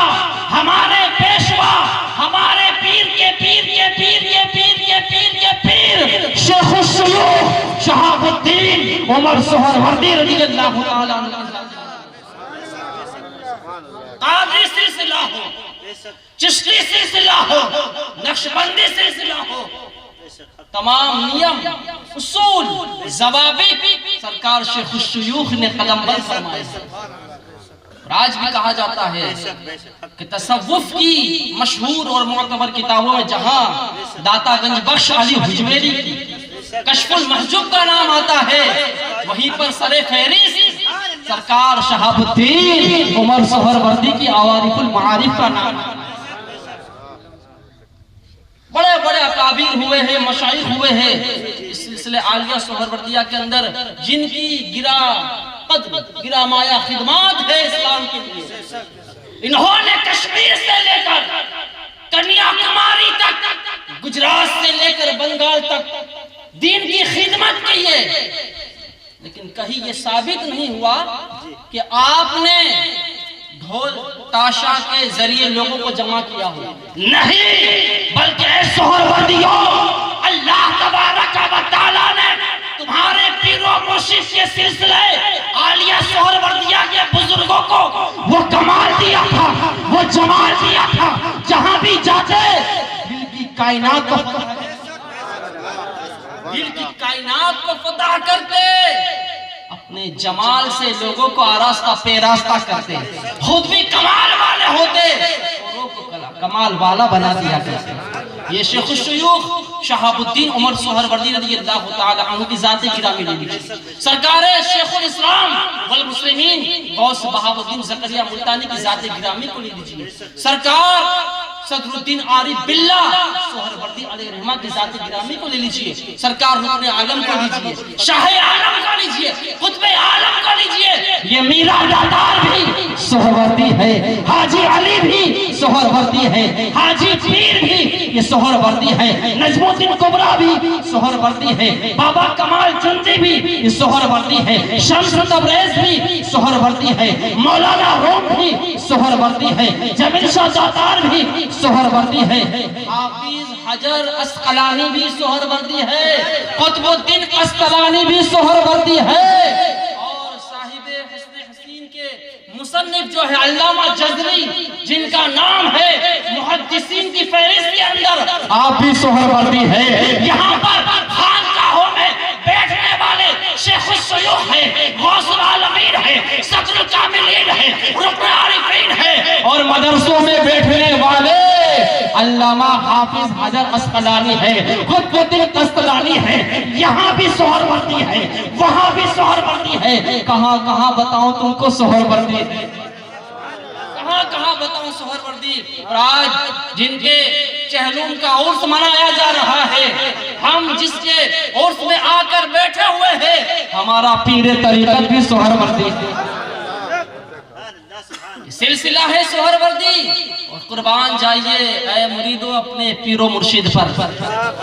Speaker 1: ہمارے پیشوا، ہمارے پیر کے پیر کے پیر کے پیر کے پیر کے پیر شیخ الشیوخ شہاب الدین عمر سہروردی رضی اللہ تعالیٰ عنہ کی ذات۔ قادری سلسلہ ہو، چشتی سلسلہ ہو، نقشبندی سلسلہ ہو، تمام نیم، اصول، ضوابط سرکار شیخ الشیوخ نے قلم بند فرمائے۔ آج بھی کہا جاتا ہے کہ تصوف کی مشہور اور معتبر کتابوں میں جہاں داتا گنج بخش علی حجویری کی کشف المحجوب کا نام آتا ہے، وہیں پر سر فہرست سرکار شہاب الدین عمر سہروردی کی عوارف المعارف کا نام۔ بڑے بڑے اکابر ہوئے ہیں، مشائخ ہوئے ہیں اس سلسلے عالیہ سہروردیہ کے اندر، جن کی گرا مایا خدمات ہے اسلام کے لیے۔ انہوں نے کشمیر سے لے کر کنیا کماری تک، گجرات سے لے کر بنگال تک دین کی خدمت کی ہے، لیکن کہیں یہ ثابت نہیں ہوا کہ آپ نے ڈھول تاشا کے ذریعے لوگوں کو جمع کیا ہو، نہیں، بلکہ اے سہروردیوں، اللہ تبارک و تعالیٰ نے تمہارے پیر و مرشد کے سلسلے عالیہ سہروردیہ کے بزرگوں کو وہ کمال دیا تھا، وہ جمال دیا تھا، جہاں بھی جاتے دل کی کائنات کو فتح کرتے، اپنے جمال سے لوگوں کو آراستہ پیراستہ کرتے، خود بھی کمال والے ہوتے، اوروں کو کمال والا بنا دیا کرتے۔ یہ شیخ الشیوخ شہاب الدین عمر سہروردی رضی اللہ تعالی عنہ کی ذات گرامی لے لیجیے۔ سرکار شیخ الاسلام والمسلمین غوث بہاؤالدین زکریا ملتانی کی ذات گرامی کو لے لیجیے۔ سرکار صدر الدین عارف باللہ سہروردی علیہ رحمہ کی ذات گرامی کو لے لیجیے۔ سرکار رکن عالم کو لیجیے، شاہ عالم کو لیجیے، قطب عالم کو لیجیے۔ یہ میرا دادار بھی سہروردی ہے، حاجی علی بھی سہروردی ہے، حاجی پیر بھی یہ سہروردی ہے، نجم الدین کبریٰ بھی سہروردی ہے، بابا کمال چندی بھی یہ سہروردی ہے، شمس تبریز بھی سہروردی ہے، مولانا روم بھی سہروردی ہے، جمیل شاہ داتار بھی سہروردی ہے، حافظ حجر اسقلانی بھی سہروردی ہے، قطب الدین قسطلانی بھی سہروردی ہے، اور صاحب حسن حسین کے مصنف جو ہے علامہ جزری، جن کا نام ہے محدثین کی فہرست کے اندر آپ بھی سہروردی ہے۔ یہاں پر خانقاہوں میں بیٹھنے والے شیخ الشیوخ ہے، غوث العالمین ہے، صدر الکاملین ہے، رکن عارفین ہے، اور مدرسوں میں بیٹھنے والے علامہ حافظ حجر اسقلانی ہے، قطب الدین قسطلانی ہے، یہاں بھی سہروردی ہے، وہاں بھی سہروردی ہے، کہاں کہاں بتاؤں تم کو سہروردی ہے، کہاں کہاں بتاؤں سہروردی۔ اور آج جن کے چہلم کا عرس منایا جا رہا ہے، ہم جس کے عرس میں آ کر بیٹھے ہوئے ہیں، ہمارا پیر طریقت بھی سہروردی ہے، سلسلہ ہے سہروردی۔ اور قربان جائیے اے مریدو اپنے پیر و مرشد پر،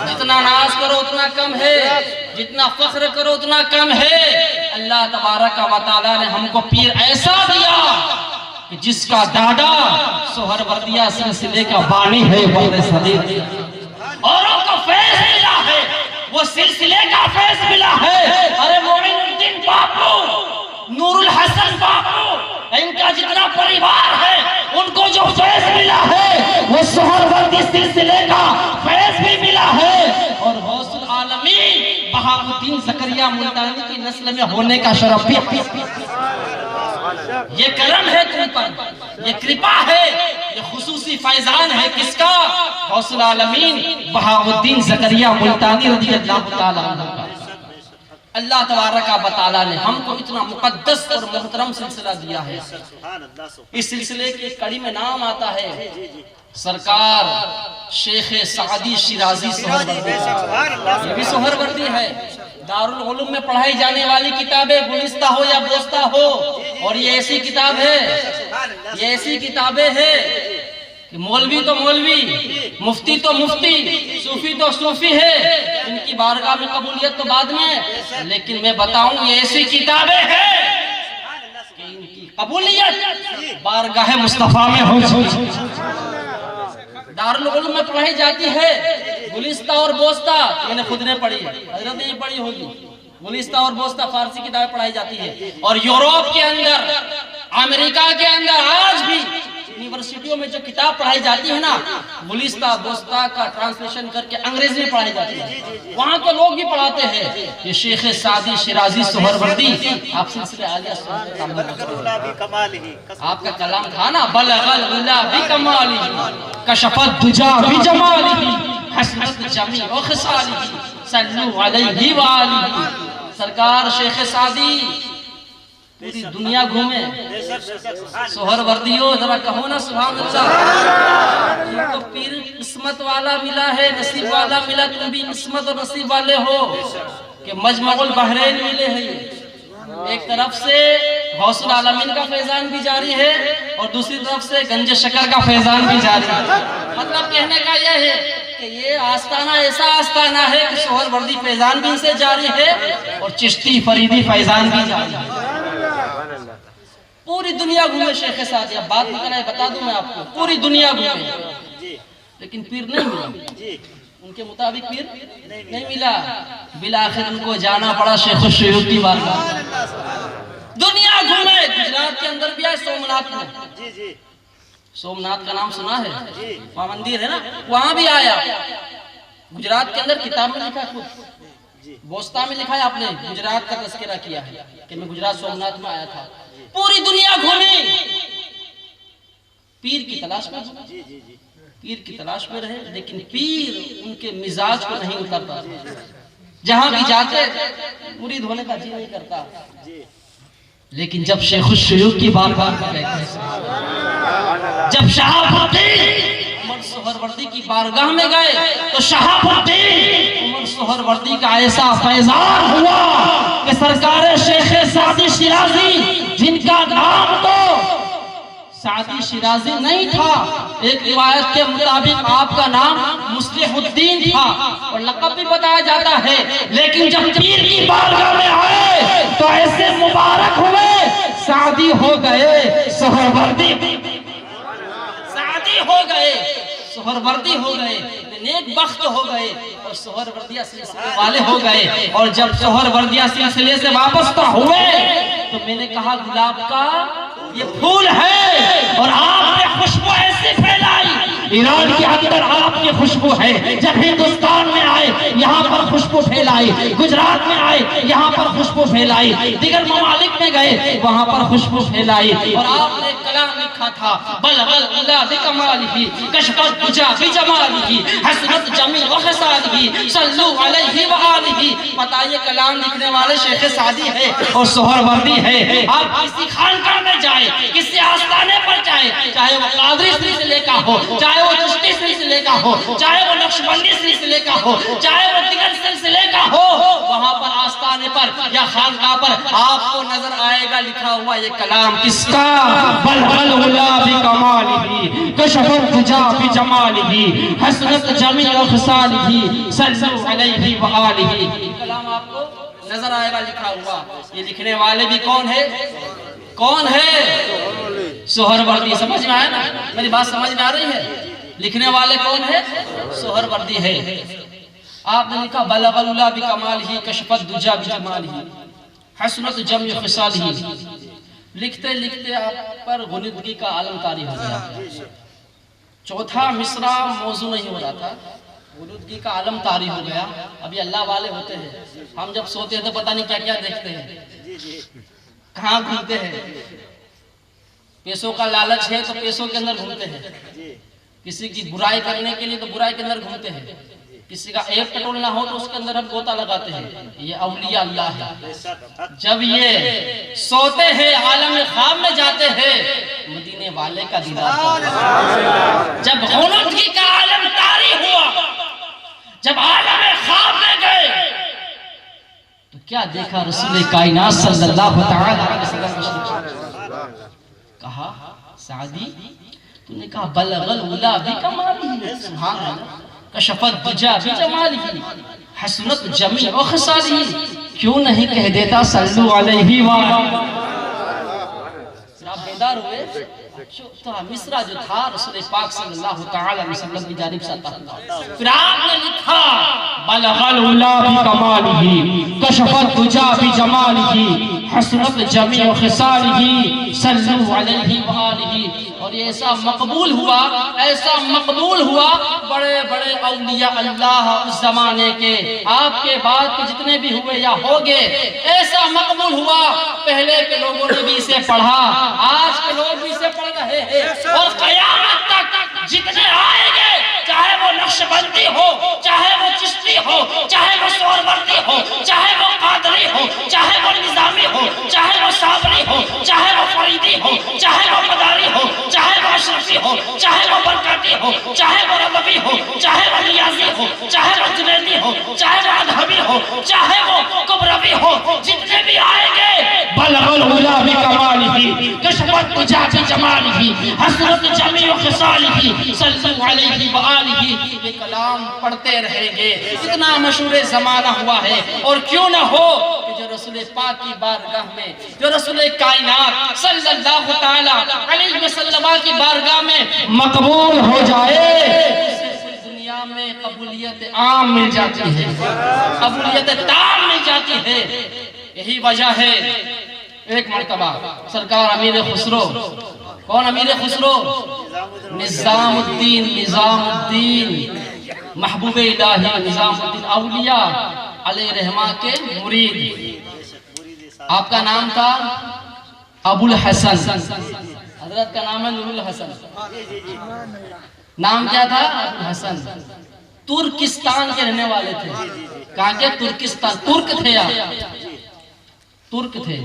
Speaker 1: جتنا ناز کرو اتنا کم ہے، جتنا فخر کرو اتنا کم ہے۔ اللہ تبارک و تعالی نے ہم کو پیر ایسا دیا کہ جس کا دادا سہروردیہ سلسلے کا بانی ہے، بڑے صدیق، اوروں کو فیض ملا ہے، وہ سلسلے کا فیض ملا ہے۔ ارے معین الدین باپو، نور الحسن باپو، ان کا جتنا پریوار ہے، ان کو جو فیض ملا ہے وہ سہروردی سلسلے کا فیض بھی ملا ہے۔ اور غوث العالمین بہاؤالدین زکریا ملتانی کی نسل میں ہونے کا شرف بھی یہ کرم ہے تم پر، یہ کرپا ہے، یہ خصوصی فیضان ہے کس کا؟ غوث العالمین بہاؤالدین زکریا ملتانی رضی اللہ تعالیٰ عنہ کا۔ اللہ تبارک و تعالیٰ نے ہم کو اتنا مقدس اور محترم سلسلہ دیا ہے۔ اس سلسلے کی کڑی میں نام آتا ہے سرکار شیخ سعدی شیرازی سہروردی، یہ بھی سہروردی ہے۔ دارالعلوم میں پڑھائی جانے والی کتابیں گلستہ ہو یا بوستہ ہو، اور یہ ایسی کتاب ہے، یہ ایسی کتابیں ہیں کہ مولوی تو مولوی، مفتی تو مفتی، صوفی تو صوفی ہے، ان کی بارگاہ میں قبولیت تو بعد میں، لیکن میں بتاؤں یہ ایسی کتابیں ہیں کہ ان کی قبولیت بارگاہ مصطفیٰ میں ہو۔ دارالعلوم میں پڑھائی جاتی ہے گلستہ اور بوستہ، میں نے خود نے پڑھی، حضرت نے پڑھی ہوگی، گلستہ اور بوستہ فارسی کتابیں پڑھائی جاتی ہے۔ اور یوروپ کے اندر، امریکہ کے اندر آج بھی یونیورسٹیوں میں جو کتاب پڑھائی جاتی ہے نا، گلستہ بوستہ کا ٹرانسلیشن کر کے انگریزی میں پڑھائی جاتی ہے، وہاں تو لوگ بھی پڑھاتے ہیں۔ یہ شیخ سعدی شیرازی سہروردی آپ سلسلے عالیہ آپ کا کلام تھا نا، بلغ العلا بکمالہ کشف الدجا بجمالہ حسنت جمیع خصالہ صلو علیہ وآلہ۔ سرکار شیخ سعدی پوری دنیا گھومے، سہروردی ہو ذرا کہو نا سبحان اللہ۔ تم کو پیر قسمت والا ملا ہے، نصیب والا ملا، تم بھی قسمت اور نصیب والے ہو کہ مجمع البحرین ملے ہیں۔ ایک طرف سے غوث العالمین کا فیضان بھی جاری ہے اور دوسری طرف سے گنج شکر کا فیضان بھی جاری ہے۔ مطلب کہنے کا یہ ہے کہ یہ آستانہ ایسا آستانہ ہے کہ سہروردی فیضان بھی ان سے جاری ہے اور چشتی فریدی فیضان بھی جاری ہے۔ پوری دنیا گھومے شیخ سعدی، اب بات نہیں کرنا ہے، بتا دوں میں آپ کو، پوری دنیا گھومے لیکن پیر نہیں ملا، ان کے مطابق پیر نہیں ملا۔ بالآخر ان کو جانا پڑا شیخ الشیوخ کی بارگاہ۔ دنیا گھومے، گجرات کے اندر بھی آئے، سومناتھ میں، سومناتھ کا نام سنا ہے، وہاں مندر ہے نا، وہاں بھی آیا۔ گجرات کے اندر کتاب میں لکھا ہے، خود بوستہ میں لکھا ہے، آپ نے گجرات کا تذکرہ کیا ہے کہ میں گجرات سومناتھ میں آیا تھا۔ پوری دنیا گھومے، پیر کی تلاش میں، پیر کی تلاش میں رہے، لیکن پیر ان کے مزاج کو نہیں اترتا۔ جہاں بھی جاتے مرید ہونے کا جی نہیں کرتا، لیکن جب شیخ الشیوخ کی بارگاہ میں گئے، جب شہاب الدین عمر سہروردی کی بارگاہ میں گئے تو شہاب الدین عمر سہروردی کا ایسا فیضان ہوا کہ سرکار شیخ سعدی شیرازی، جن کا نام تو سعدی شیرازی نہیں تھا، ایک روایت کے مطابق آپ کا نام مصلح الدین تھا اور لقب بھی بتایا جاتا ہے، لیکن جب پیر کی بارگاہ میں آئے تو ایسے مبارک ہوئے، سعدی ہو گئے، سہروردی سعدی ہو گئے، سہروردی ہو گئے، نیک بخت ہو گئے اور سہروردیہ سلسلے والے ہو گئے۔ اور جب سہروردیہ سلسلے سے وابستہ ہوئے تو میں نے کہا گلاب کا یہ پھول ہے اور آپ نے خوشبو ایسی پھیلائی، ایران کے اندر آپ کی خوشبو ہے، جب ہندوستان میں آئے یہاں پر خوشبو پھیلائی، گجرات میں آئے یہاں پر خوشبو پھیلائی، دیگر ممالک میں گئے وہاں پر خوشبو پھیلائی، اور آپ نے کلام لکھا تھا بلغ العلا بکمالہ کشف الدجا بجمالہ حسنت جمیع خصالہ صلو علیہ وآلہ. پتہ یہ کلام لکھنے والے شیخ سعدی ہے اور سہروردی ہے. آپ کسی خانقاہ میں جائیں, کسی آستانے پر جائیں, چاہے وہ قادری سلسلے کا ہو, چاہے وہ چشتی سلسلے کا ہو, چاہے وہ نقشبندی سلسلے کا ہو, چاہے وہ دیگر سلسلے کا ہو, وہاں پر آستانے پر یا خانقاہ پر آپ کو نظر آئے گا لکھا ہوا یہ کلام کس کا؟ بلغ العلا بکمالہ کشف الدجا بجمالہ حسنت جمیع خصالہ صلو علیہ وآلہ. یہ کلام آپ کو نظر آئے گا لکھا ہوا. یہ لکھنے والے بھی کون ہے؟ کون ہے؟ سہروردی. سمجھ میں آیا نا؟ میری بات سمجھ میں آ رہی ہے؟ لکھنے والے کون ہے؟ سہروردی ہے. آپ نے لکھا بلغ العلا بکمالہ کشف الدجا بجمالہ حسنت جمیع خصالہ. لکھتے لکھتے آپ پر غنودگی کا عالم طاری ہو گیا. چوتھا مصرع موضوع نہیں ہو رہا تھا, غنودگی کا عالم طاری ہو گیا. ابھی اللہ والے ہوتے ہیں, ہم جب سوتے ہیں تو پتہ نہیں کیا کیا دیکھتے ہیں, کہاں گھومتے ہیں. پیسوں کا لالچ ہے تو پیسوں کے اندر گھومتے ہیں, کسی کی برائی کرنے کے لیے تو برائی کے اندر گھومتے ہیں, کسی کا ایک پٹول نہ ہو تو اس کے اندر ہم گوتا لگاتے ہیں. یہ اولیاء اللہ ہے. جب یہ سوتے ہیں عالم خواب میں جاتے ہیں مدینے والے کا دیدار کرتے ہیں. جب غنودگی کا عالم طاری ہوا, جب عالم خواب میں گئے تو کیا دیکھا؟ رسول کائنات صلی اللہ علیہ وسلم. کہا سعدی تو نے کہا بلغ العلا بکمالہ, سبحان اللہ, کشف الدجا بجمالہ حسنت جمیع خصالہ. کیوں نہیں کہہ دیتا صلو علیہ وآلہ؟ آپ بیدار ہوئے تو مصرع جو تھا رسول پاک صلی اللہ تعالی علیہ وسلم کی جانب سے عطا ہوا. پھر آپ نے لکھا بلغ العلا بکمالہ کشف الدجا بجمالہ حسنت جمیع خصالہ صلو علیہ وآلہ. اور یہ ایسا مقبول ہوا, ایسا مقبول ہوا, بڑے بڑے اولیاء اللہ اس زمانے کے, آپ کے بعد کے جتنے بھی ہوئے یا ہوگے, ایسا مقبول ہوا. پہلے کے لوگوں نے بھی اسے پڑھا, آج کے لوگ بھی اسے پڑھ رہے ہیں, اور قیامت تک جتنے آئیں گے, چاہے وہ نقشبندی ہو, چاہے وہ چشتی ہو, چاہے وہ سہروردی ہو, چاہے وہ قادری ہو, چاہے وہ نظامی ہو, چاہے وہ صابری ہو, چاہے وہ فریدی ہو, چاہے وہ مداری ہو, چاہے وہ اشرفی ہو, چاہے وہ برکاتی ہو, چاہے وہ رضوی ہو, چاہے وہ نیازی ہو, چاہے وہ جنیدی ہو, چاہے وہ ادھبی ہو, چاہے وہ کبروی ہو, جتنے بھی آئیں گے بلغ العلا بکمالہ کشف الدجا بجمالہ حسنت جمیع خصالہ صلو علیہ وآلہ. یہ کلام پڑھتے رہیں گے. اتنا مشہور زمانہ ہوا ہے, اور کیوں نہ ہو کہ جو رسول پاک کی بارگاہ میں, جو رسول کائنات صلی اللہ تعالی علیہ وسلم کی بارگاہ میں مقبول ہو جائے, دنیا میں قبولیت عام مل جاتی ہے, قبولیت تام مل جاتی ہے. یہی وجہ ہے ایک مرتبہ سرکار امیر خسرو, کون امیر خسرو؟ نظام الدین محبوب الہی نظام الدین اولیاء علیہ رحمہ کے مرید. آپ کا نام تھا ابو الحسن, حضرت کا نام ہے نور الحسن. نام کیا تھا؟ ابو الحسن. ترکستان کے رہنے والے تھے. کہاں کے؟ ترکستان. ترک تھے آپ, ترک تھے.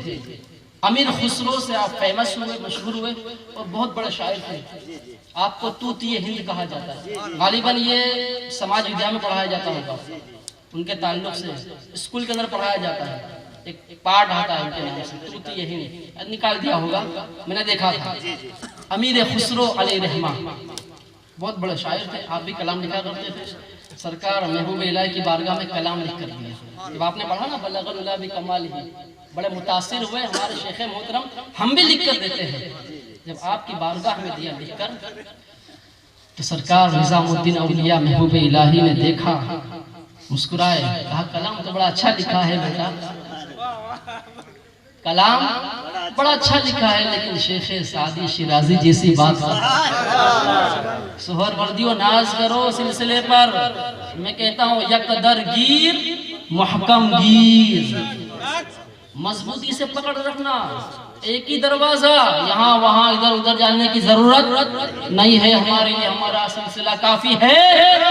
Speaker 1: امیر خسرو سے آپ فیمس ہوئے, مشہور ہوئے, اور بہت بڑے شاعر تھے. آپ کو توتی ہند کہا جاتا ہے. غالباً یہ سماج ودیا میں پڑھایا جاتا ہوگا, ان کے تعلق سے اسکول کے اندر پڑھایا جاتا ہے. ایک پارٹ آتا ہے ان کے نام سے, توتی ہند نکال دیا ہوگا, میں نے دیکھا تھا. امیر خسرو علیہ رحمہ بہت بڑے شاعر تھے. آپ بھی کلام لکھا کرتے تھے. سرکار محبوب الہی کی بارگاہ میں کلام لکھ کر دیا. جب آپ نے پڑھا نا بلغ العلا بکمالہ, بڑے متاثر ہوئے. ہمارے شیخ محترم ہم بھی لکھ کر دیتے ہیں. جب آپ کی بارگاہ میں دیا لکھ کر, تو سرکار نظام الدین اولیاء محبوب الہی نے دیکھا, مسکرائے, کہا کلام تو بڑا اچھا لکھا ہے بیٹا, کلام بڑا اچھا لکھا ہے, لیکن شیخ سعدی شیرازی جیسی بات سہروردی و ناز کرو سلسلے پر. میں کہتا ہوں یک در گیر محکم گیر, مضبوطی سے پکڑ رکھنا, ایک ہی دروازہ، یہاں وہاں ادھر ادھر جانے کی ضرورت نہیں ہے. ہمارے لیے ہمارا سلسلہ کافی ہے،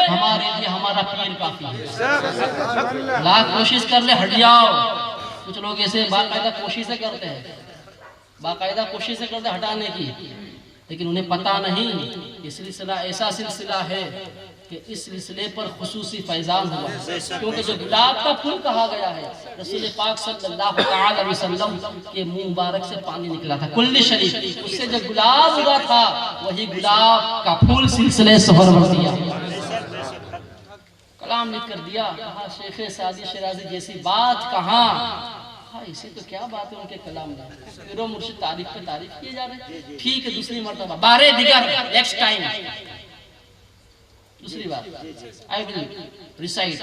Speaker 1: ہمارے لیے ہمارا پیر کافی ہے. لاکھ کوشش کر لے ہٹ جاؤ. کچھ لوگ ایسے باقاعدہ کوششیں کرتے ہیں، باقاعدہ کوششیں کرتے ہیں ہٹانے کی، لیکن انہیں پتہ نہیں یہ سلسلہ ایسا سلسلہ ہے کہ اس سلسلے پر خصوصی فیضان ہوا ہے. کیونکہ جو گلاب کا پھول کہا گیا ہے، رسول پاک صلی اللہ علیہ وسلم کے منہ مبارک سے پانی نکلا تھا کل شریف، اس سے جو گلاب اگا تھا وہی گلاب کا پھول سلسلے سہروردیہ. کلام لکھ کر دیا، کہا شیخ سعدی شیرازی جیسی بات کہاں. اسی تو کیا بات ہے ان کے کلام میں، پیرو مرشد تعریف پہ تعریف کیے جا رہے ہیں. ٹھیک ہے، دوسری مرتبہ بارے دیگر نیکسٹ ٹائم، دوسری بار I will recite.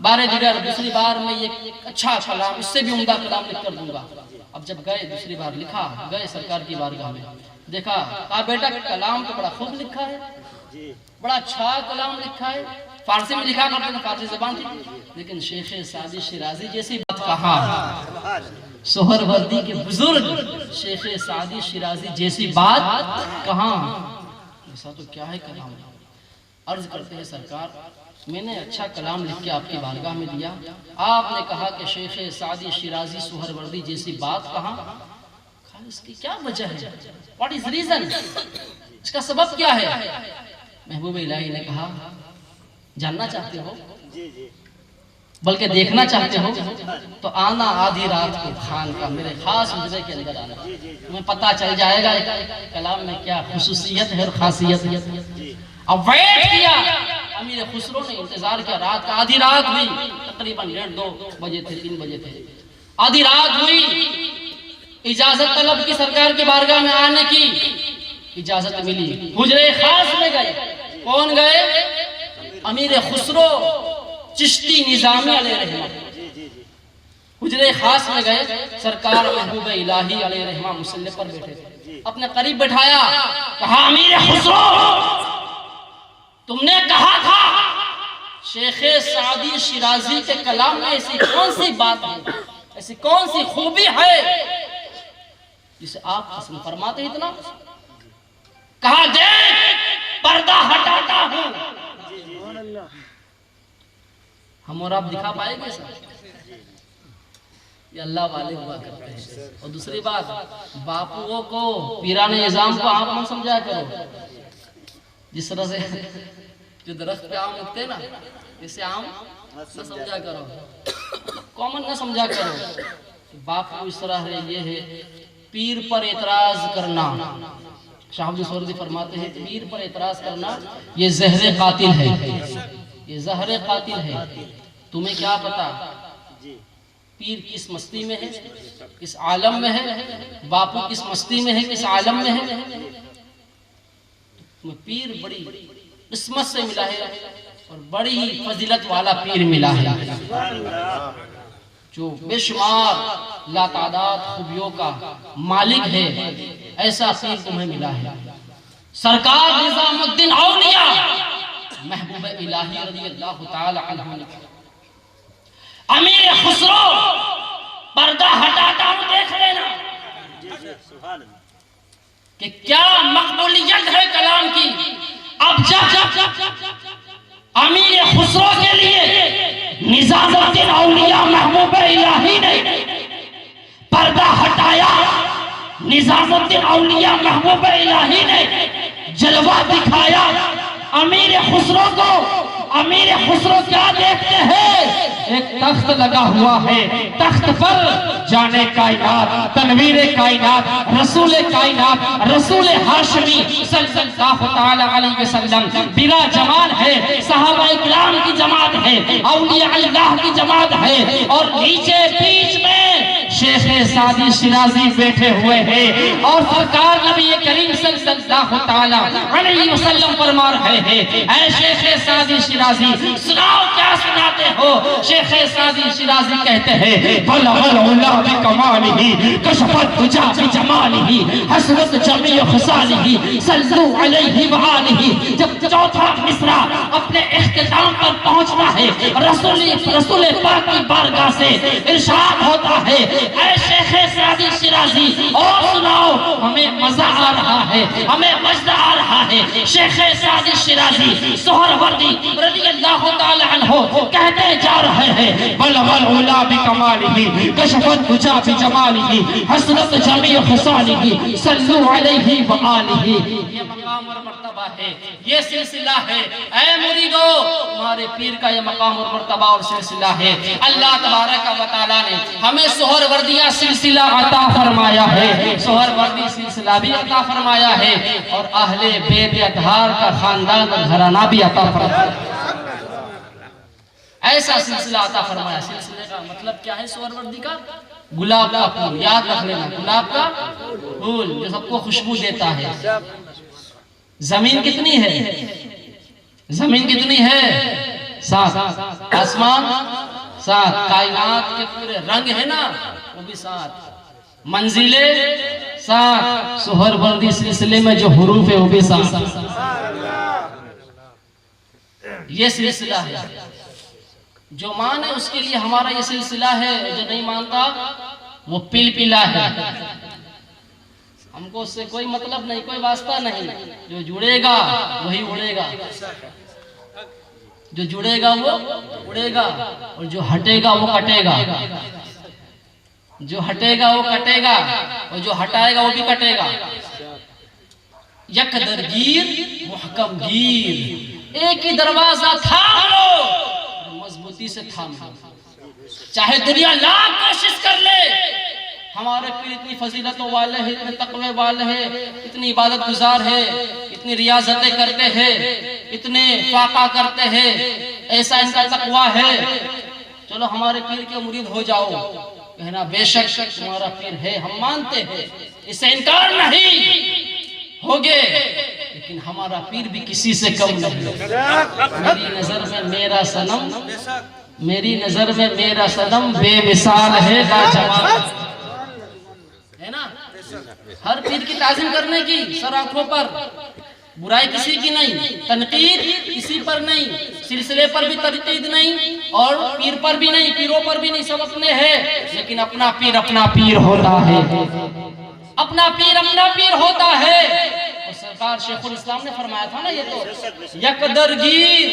Speaker 1: بارے دیگر دوسری بار میں یہ اچھا کلام، اس سے بھی عمدہ کلام لکھ کر دوں گا. اب جب گئے دوسری بار لکھا، گئے سرکار کی بارگاہ میں، دیکھا، کہا بیٹا کلام تو بڑا خوب لکھا ہے، بڑا اچھا کلام لکھا ہے. فارسی میں لکھا کرتے ہیں، فارسی زبان تھی، لیکن شیخ سعدی شیرازی جیسی بات کہاں. سہروردی کے بزرگ شیخ سعدی شیرازی جیسی بات کہاں. ایسا تو کیا ہے کلام. عرض کرتے ہیں سرکار میں نے اچھا کلام لکھ کے آپ کی بارگاہ میں دیا، آپ نے کہا کہ شیخ سعدی شیرازی سہروردی جیسی بات کہاں. اس کی کیا وجہ ہے؟ What is reason؟ اس کا سبب کیا ہے؟ محبوب الہی نے کہا جاننا چاہتے ہو بلکہ دیکھنا چاہتے ہو تو آنا آدھی رات کو خان کا میرے خاص حجرے کے اندر آنا، تمہیں پتہ چل جائے گا کلام میں کیا خصوصیت ہے اور خاصیت ہے. اب ویٹ کیا، امیر خسرو نے انتظار کیا، رات کا آدھی رات ہوئی، تقریباً 1:30-2 بجے تھے، 3 بجے تھے، آدھی رات ہوئی. اجازت طلب کی سرکار کی بارگاہ میں آنے کی، اجازت ملی. حجرے خاص میں گئے. کون گئے؟ امیر خسرو چشتی نظامی علیہ رحمہ. حجرے خاص میں گئے، سرکار محبوب الہی علیہ رحمہ مصلی پر بیٹھے تھے. اپنے قریب بٹھایا، کہا امیر خسرو تم نے کہا تھا شیخ سعدی شیرازی کے کلام میں ایسی کون سی بات ہے، ایسی کون سی خوبی ہے جسے آپ پسند فرماتے ہیں اتنا. کہا دیکھ پردہ ہٹاتا ہوں. ہم اور آپ دکھا پائے گے سر؟ یہ اللہ والے ہوا کرتے ہیں. اور دوسری بات، باپووں کو پیران نظام کو آپ نہ سمجھا کرو. جس طرح سے جو درخت پہ آم اگتے نا، اسے آم نہ سمجھا کرو، کامن نہ سمجھا کرو. باپو اس طرح ہے، یہ ہے. پیر پر اعتراض کرنا، شاہ عبد السوردی فرماتے ہیں پیر پر اعتراض کرنا یہ زہر قاتل ہے، یہ زہر قاتل ہے. تمہیں کیا پتا پیر کس مستی میں ہے، کس عالم میں ہے، باپو کس مستی میں ہے، کس عالم میں ہے. پیر بڑی قسمت سے ملا ہے اور بڑی ہی فضیلت والا پیر ملا ہے، جو بے شمار لاتعداد خوبیوں کا مالک ہے. ایسا پیر تمہیں ملا ہے. سرکار نظام الدین اولیاء محبوب الہی رضی اللہ تعالی عنہ نے امیر خسرو پردہ ہٹاتا ہوں دیکھ لینا کہ کیا مقبولیت ہے کلام کی. اب جب امیر خسرو کے لیے نظام الدین اولیاء محبوب الہی نے پردہ ہٹایا، نظام الدین اولیاء محبوب الہی نے جلوہ دکھایا امیر خسرو کو. امیر خسرو کیا دیکھتے ہیں؟ ایک تخت لگا ہوا ہے، تخت پر جانے کائنات، تنویر کائنات، رسول کائنات، رسول ہاشمی صلی اللہ تعالی علیہ وسلم بلا جمال ہے. صحابہ اکرام کی جماعت ہے، اولیاء اللہ کی جماعت ہے، اور نیچے بیچ میں شیخ سعدی شیرازی بیٹھے ہوئے ہیں. اور سرکار نبی کریم صلی اللہ تعالی علیہ وسلم فرما رہے ہیں اے شیخ سعدی شیرازی سناؤ کیا سناتے ہو. شیخ سعدی شیرازی کہتے ہیں بلغ العلا بکمالہ کشف الدجا بجمالہ حسنت جمیع خصالہ صلو علیہ وآلہ. جب چوتھا مصرع اپنے اختتام پر پہنچنا ہے، رسول پاک کی بارگاہ سے ارشاد ہوتا ہے اے شیخ سعدی شیرازی اور سناؤ، ہمیں مزہ آ رہا ہے، ہمیں مزہ آ رہا ہے۔ شیخ سعدی شیرازی سہروردی رضی اللہ تعالی عنہ کہتے جا رہے ہیں بلغ العلا بکمالہ کشفت دجا بجمالہ حسنت جمیع خصالہ صلو علیہ وآلہ۔ یہ مقام اور مرتبہ ہے، یہ سلسلہ ہے۔ اے مریدو، تمہارے پیر کا یہ مقام اور مرتبہ اور سلسلہ ہے۔ اللہ تبارک و تعالیٰ نے ہمیں سہروردیہ سلسلہ عطا فرمایا ہے، سہروردی سلسلہ بھی عطا فرمایا ہے، اور اہل بیت اطہار کا خاندان اور گھرانہ بھی عطا فرمایا ہے۔ ایسا سلسلہ عطا فرمایا۔ سلسلے کا مطلب کیا ہے سہروردی کا؟ گلاب کا پھول، یاد رکھ لینا، گلاب کا پھول جو سب کو خوشبو دیتا ہے۔ زمین کتنی ہے؟ زمین کتنی ہے؟ 7۔ آسمان 7۔ کائنات کے پورے رنگ ہے نا وہ بھی 7۔ منزلیں 7۔ سہروردی سلسلے میں جو حروف ہے وہ بھی 7۔ یہ سلسلہ ہے، جو مانے اس کے لیے ہمارا یہ سلسلہ ہے، جو نہیں مانتا وہ پل پلا ہے۔ ہم کو اس سے کوئی مطلب نہیں، کوئی واسطہ نہیں۔ جو جڑے گا وہی اڑے گا، جو جڑے گا وہ اڑے گا، اور جو ہٹے گا وہ کٹے گا۔ جو ہٹے گا وہ کٹے گا، اور جو ہٹائے گا وہ بھی کٹے گا۔ یک درگیر محکم گیر، ایک ہی دروازہ تھام لو، مضبوطی سے تھام لو، چاہے دنیا لاکھ کوشش کر لے۔ ہمارے پیر اتنی فضیلتوں والے ہیں، اتنے تقوی والے ہیں، اتنی عبادت گزار ہے، اتنی ریاضتیں کرتے ہیں، اتنے فاقہ کرتے ہیں، ایسا ان کا تقوی ہے۔ چلو ہمارے پیر کے مرید ہو جاؤ، کہنا بے شک تمہارا پیر ہے، ہم مانتے ہیں، اس سے انکار نہیں ہوگے، لیکن ہمارا پیر بھی کسی سے کم نہیں۔ میری نظر میں میرا صنم، میری نظر میں میرا صنم بے مثال ہے، لاجواب ہے نا۔ ہر پیر کی تعظیم کرنے کی، سر آنکھوں پر، برائی کسی کی نہیں، تنقید کسی پر نہیں، سلسلے پر بھی تنقید نہیں، اور پیر پر بھی نہیں، پیروں پر بھی نہیں، سب اپنے ہیں، لیکن اپنا پیر ہوتا ہے، اپنا پیر ہوتا ہے۔ اور سرکار شیخ الاسلام نے فرمایا تھا نا، یہ تو یک درگیر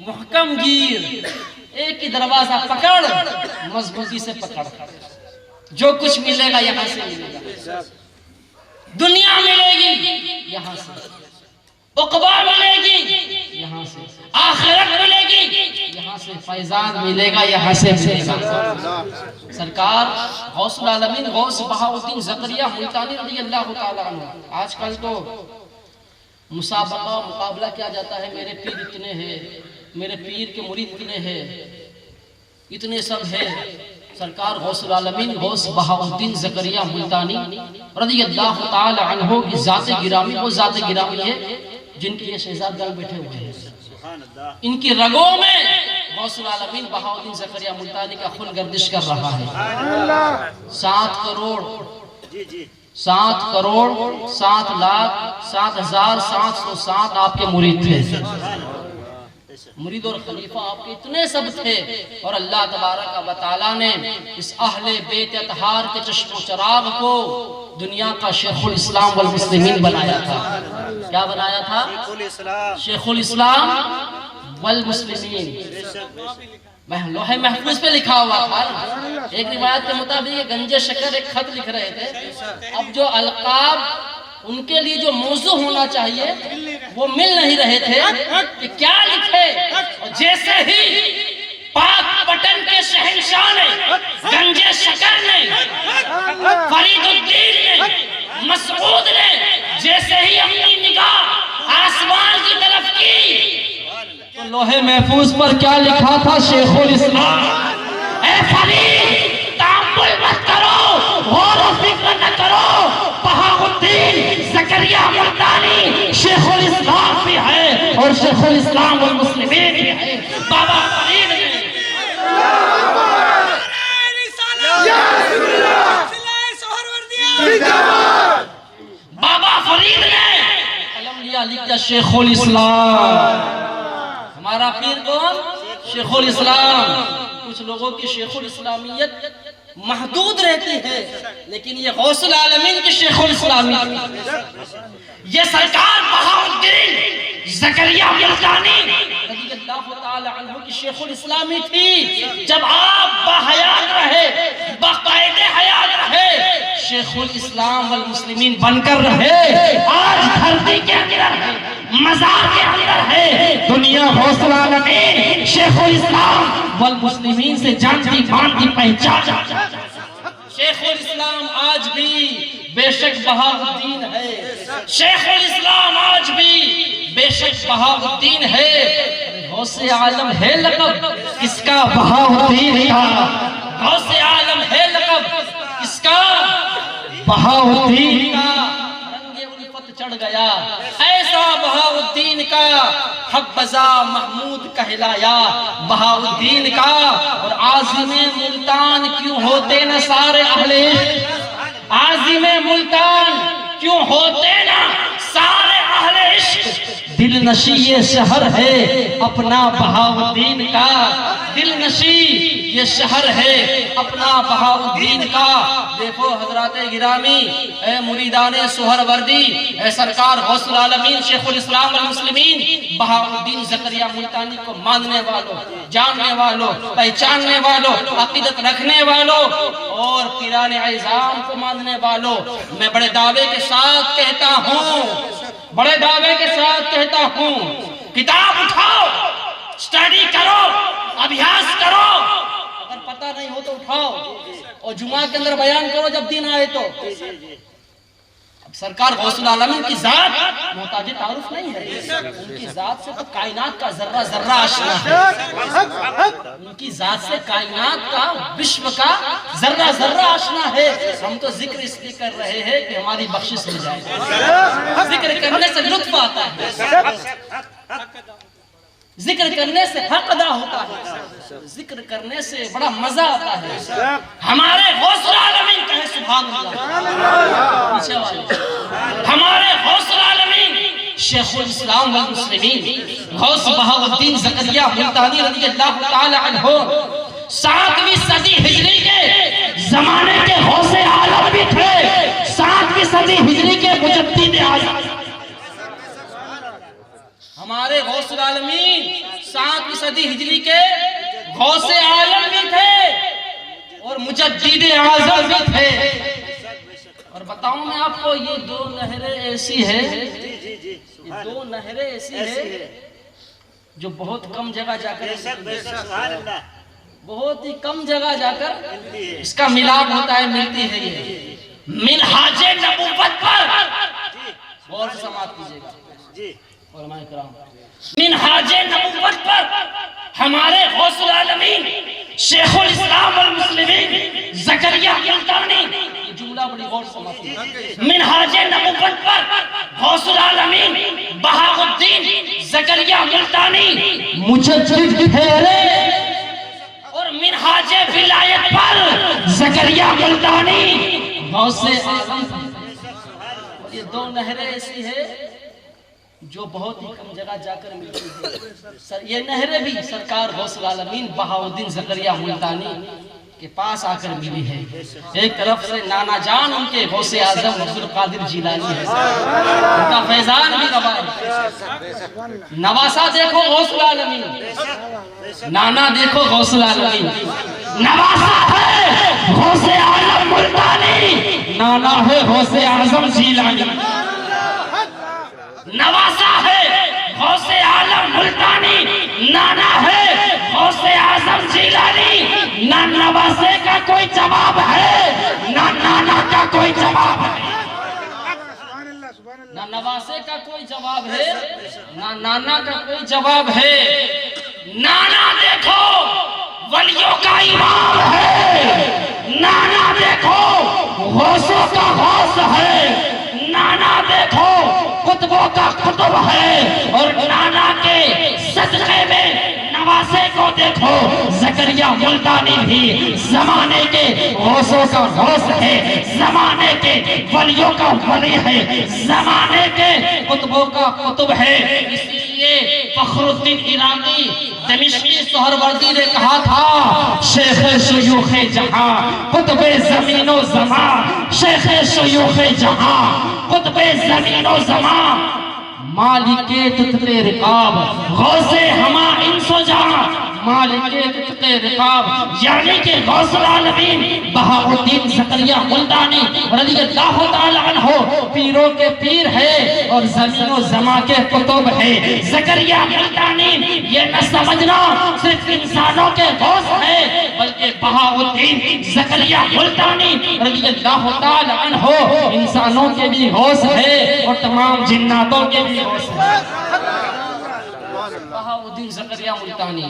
Speaker 1: محکم گیر، ایک ہی دروازہ پکڑ، مضبوطی سے پکڑ، جو کچھ ملے گا یہاں سے ملے گا، دنیا ملے گی یہاں سے، عقبہ ملے گی یہاں سے، آخرت ملے گی یہاں سے، فیضان ملے گا یہاں سے ملے گا۔ سرکار غوث العالمین غوث بہاؤالدین زکریا ملتانی رضی اللہ تعالیٰ عنہ، آج کل تو مسابقہ مقابلہ کیا جاتا ہے، میرے پیر اتنے ہیں، میرے پیر کے مرید اتنے ہیں، اتنے سب ہیں۔ سرکار غوث العالمین غوث بہاؤالدین زکریا ملتانی رضی اللہ تعالی عنہ کی ذات گرامی، وہ ذات گرامی ہے جن کے یہ شہزادگان بیٹھے ہوئے ہیں، ان کی رگوں میں غوث العالمین بہاؤالدین زکریا ملتانی کا خون گردش کر رہا ہے۔ 7 کروڑ 7 لاکھ 7,707 آپ کے مرید تھے، مرید اور خلیفہ آپ کے اتنے سب تھے، اور اللہ تبارک و تعالیٰ نے اس اہل بیت اطہار کے چشم و چراغ کو دنیا کا شیخ الاسلام والمسلمین بنایا تھا۔ کیا بنایا تھا؟ شیخ الاسلام والمسلمین۔ لوح محفوظ پہ لکھا ہوا تھا، ایک روایت کے مطابق گنج شکر ایک خط لکھ رہے تھے، اب جو القاب ان کے لیے جو موضوع ہونا چاہیے وہ مل نہیں رہے تھے کہ کیا لکھے، اور جیسے ہی پاک پٹن کے شہنشاہ نے، گنج شکر نے، فرید الدین نے، مسعود نے جیسے ہی اپنی نگاہ آسمان کی طرف کی تو لوح محفوظ پر کیا لکھا تھا؟ شیخ الاسلام۔ اے فرید تأمل مت کرو، غور و فکر نہ کرو، بہاؤالدین زکریا ملتانی شیخ الاسلام بھی ہے اور شیخ الاسلام والمسلمین بھی ہے۔ بابا فرید نے قلم لیا، لکھ دیا شیخ الاسلام۔ ہمارا پیر کون؟ شیخ الاسلام۔ کچھ لوگوں کی شیخ الاسلامیت محدود رہتی ہے، لیکن یہ غوث العالمین کی شیخ الاسلامی، یہ سرکار بہاؤالدین زکریا ملتانی رضی اللہ تعالی عنہ کی شیخ الاسلامی تھی۔ جب آپ باحیات رہے، باقاعد حیات رہے، شیخ الاسلام والمسلمین بن کر رہے، آج دھرتی کے اندر ہے، مزار کے اندر ہے، دنیا غوث العالمین شیخ الاسلام والمسلمین سے جانتی مانتی پہچان۔ شیخ الاسلام آج بھی بے شک بہاؤالدین ہے، شیخ الاسلام آج بھی بے شک بہاؤالدین ہے۔ غوث عالم ہے لقب کس کا؟ بہاؤالدین کا۔ غوث عالم ہے لقب کس کا؟ بہاؤالدین کا۔ رنگ الفت چڑھ گیا ایسا بہاؤالدین کا، حبذا محمود کہلایا بہاؤالدین کا۔ اور عازم ملتان کیوں ہوتے نہ سارے اہل عشق، عازم ملتان کیوں ہوتے نہ سارے اہل عشق، دل نشی یہ شہر ہے اپنا بہاؤالدین کا، دل نشی یہ شہر ہے اپنا بہاؤالدین کا۔ دیکھو حضرات گرامی، اے مریدان سہروردی، اے سرکار غوث العالمین شیخ الاسلام والمسلمین بہاؤالدین زکریا ملتانی کو ماننے والوں، جاننے والوں، پہچاننے والوں، عقیدت رکھنے والوں اور پیران عظام کو ماننے والوں، میں بڑے دعوے کے ساتھ کہتا ہوں، بڑے دعوے کے ساتھ کہتا ہوں، کتاب اٹھاؤ، سٹڈی کرو، ابھیاس کرو، اگر پتہ نہیں ہو تو اٹھاؤ اور جمعہ کے اندر بیان کرو جب دن آئے تو۔ اب سرکار غوث العالمین کی ذات محتاج تعارف نہیں ہے، ان کی ذات سے تو کائنات کا ذرہ ذرہ آشنا ہے، ان کی ذات سے کائنات کا، وشو کا ذرہ ذرہ آشنا ہے۔ ہم تو ذکر اس لیے کر رہے ہیں کہ ہماری بخشش ہو جائے، ذکر کرنے سے لطف آتا ہے، ذکر کرنے سے حق ادا ہوتا ہے، ذکر کرنے سے بڑا مزہ آتا ہے۔ ہمارے غوث العالمین کہیں سبحان اللہ، پیچھے والے، ہمارے غوث العالمین شیخ الاسلام والمسلمین غوث بہاؤالدین زکریا ملتانی رضی اللہ تعالی عنہ 7ویں صدی ہجری کے زمانے کے غوث عالم بھی تھے، 7ویں صدی ہجری کے مجدد اعظم۔ ہمارے غوث العالمین 7ویں صدی ہجری کے غوث عالم بھی تھے اور مجدد اعظم بھی تھے۔ اور بتاؤں میں آپ کو، یہ دو نہریں ایسی ہیں، یہ دو نہریں ایسی ہیں جو بہت کم جگہ جا کر، بہت ہی کم جگہ جا کر اس کا ملاپ ہوتا ہے، ملتی ہے۔ یہ منہاج نبوت پر غور سے سماعت کیجئے گا علماء کرام، منہاج نبوت پر ہمارے غوث العالمین شیخ الاسلام والمسلمین زکریا ملتانی، یہ جملہ بڑی غور سے سماعت کیجئے، منہاج نبوت پر غوث العالمین بہاؤالدین زکریا ملتانی مجدد ٹھہرے، اور منہاج ولایت پر زکریا ملتانی غوث اعظم۔ یہ دو نہریں ایسی ہیں جو بہت ہی کم جگہ جا کر ملتی ہے۔ یہ نہریں بھی سرکار غوث العالمین بہاؤالدین زکریا ملتانی کے پاس آ کر ملی ہے۔ ایک طرف سے نانا جان ان کے غوث اعظم عبدالقادر جیلانی ہے، ان کا فیضان بھی روا ہے۔ نواسا دیکھو غوث العالمین، نانا دیکھو غوث العالمین، نواسا ہے غوث عالم ملتانی، نانا ہے غوث اعظم جیلانی۔ نواسا ہے غوث عالم ملتانی، نانا ہے غوث اعظم جیلانی۔ نہ نواسے کا کوئی جواب ہے، نہ نانا کا کوئی جواب ہے، نہ نواسے کا کوئی جواب ہے، نہ نانا کا کوئی جواب ہے۔ نانا دیکھو ولیوں کا امام ہے، نانا دیکھو غوثوں کا غوث ہے، نانا دیکھو قطبوں کا قطب ہے، اور نانا کے صدقے میں نواسے کو دیکھو۔ زکریا ملتانی بھی زمانے کے غوثوں کا غوث ہے، زمانے کے ولیوں کا ولی ہے، زمانے کے قطبوں کا قطب ہے۔ لیے فخر الدین عراقی دمشقی سہروردی نے کہا تھا شیخ شیوخ جہاں قطب زمین و زمان، شیخ شیوخ جہاں قطب زمین و زمان، مالک تتق رقاب غوث ہما انس و جہاں، مالک تتق رقاب یعنی کہ غوث العالمین بہاء الدین زکریا ملتانی رضی اللہ تعالی عنہ پیروں کے پیر ہے اور زمین و زمان کے قطب ہے۔ زکریا ملتانی یہ نہ سمجھنا صرف انسانوں کے غوث ہے بلکہ بہاء الدین زکریا ملتانی رضی اللہ تعالی عنہ انسانوں کے بھی غوث ہے اور تمام جناتوں کے بھی غوث ہے۔ بہاء الدین زکریا ملتانی،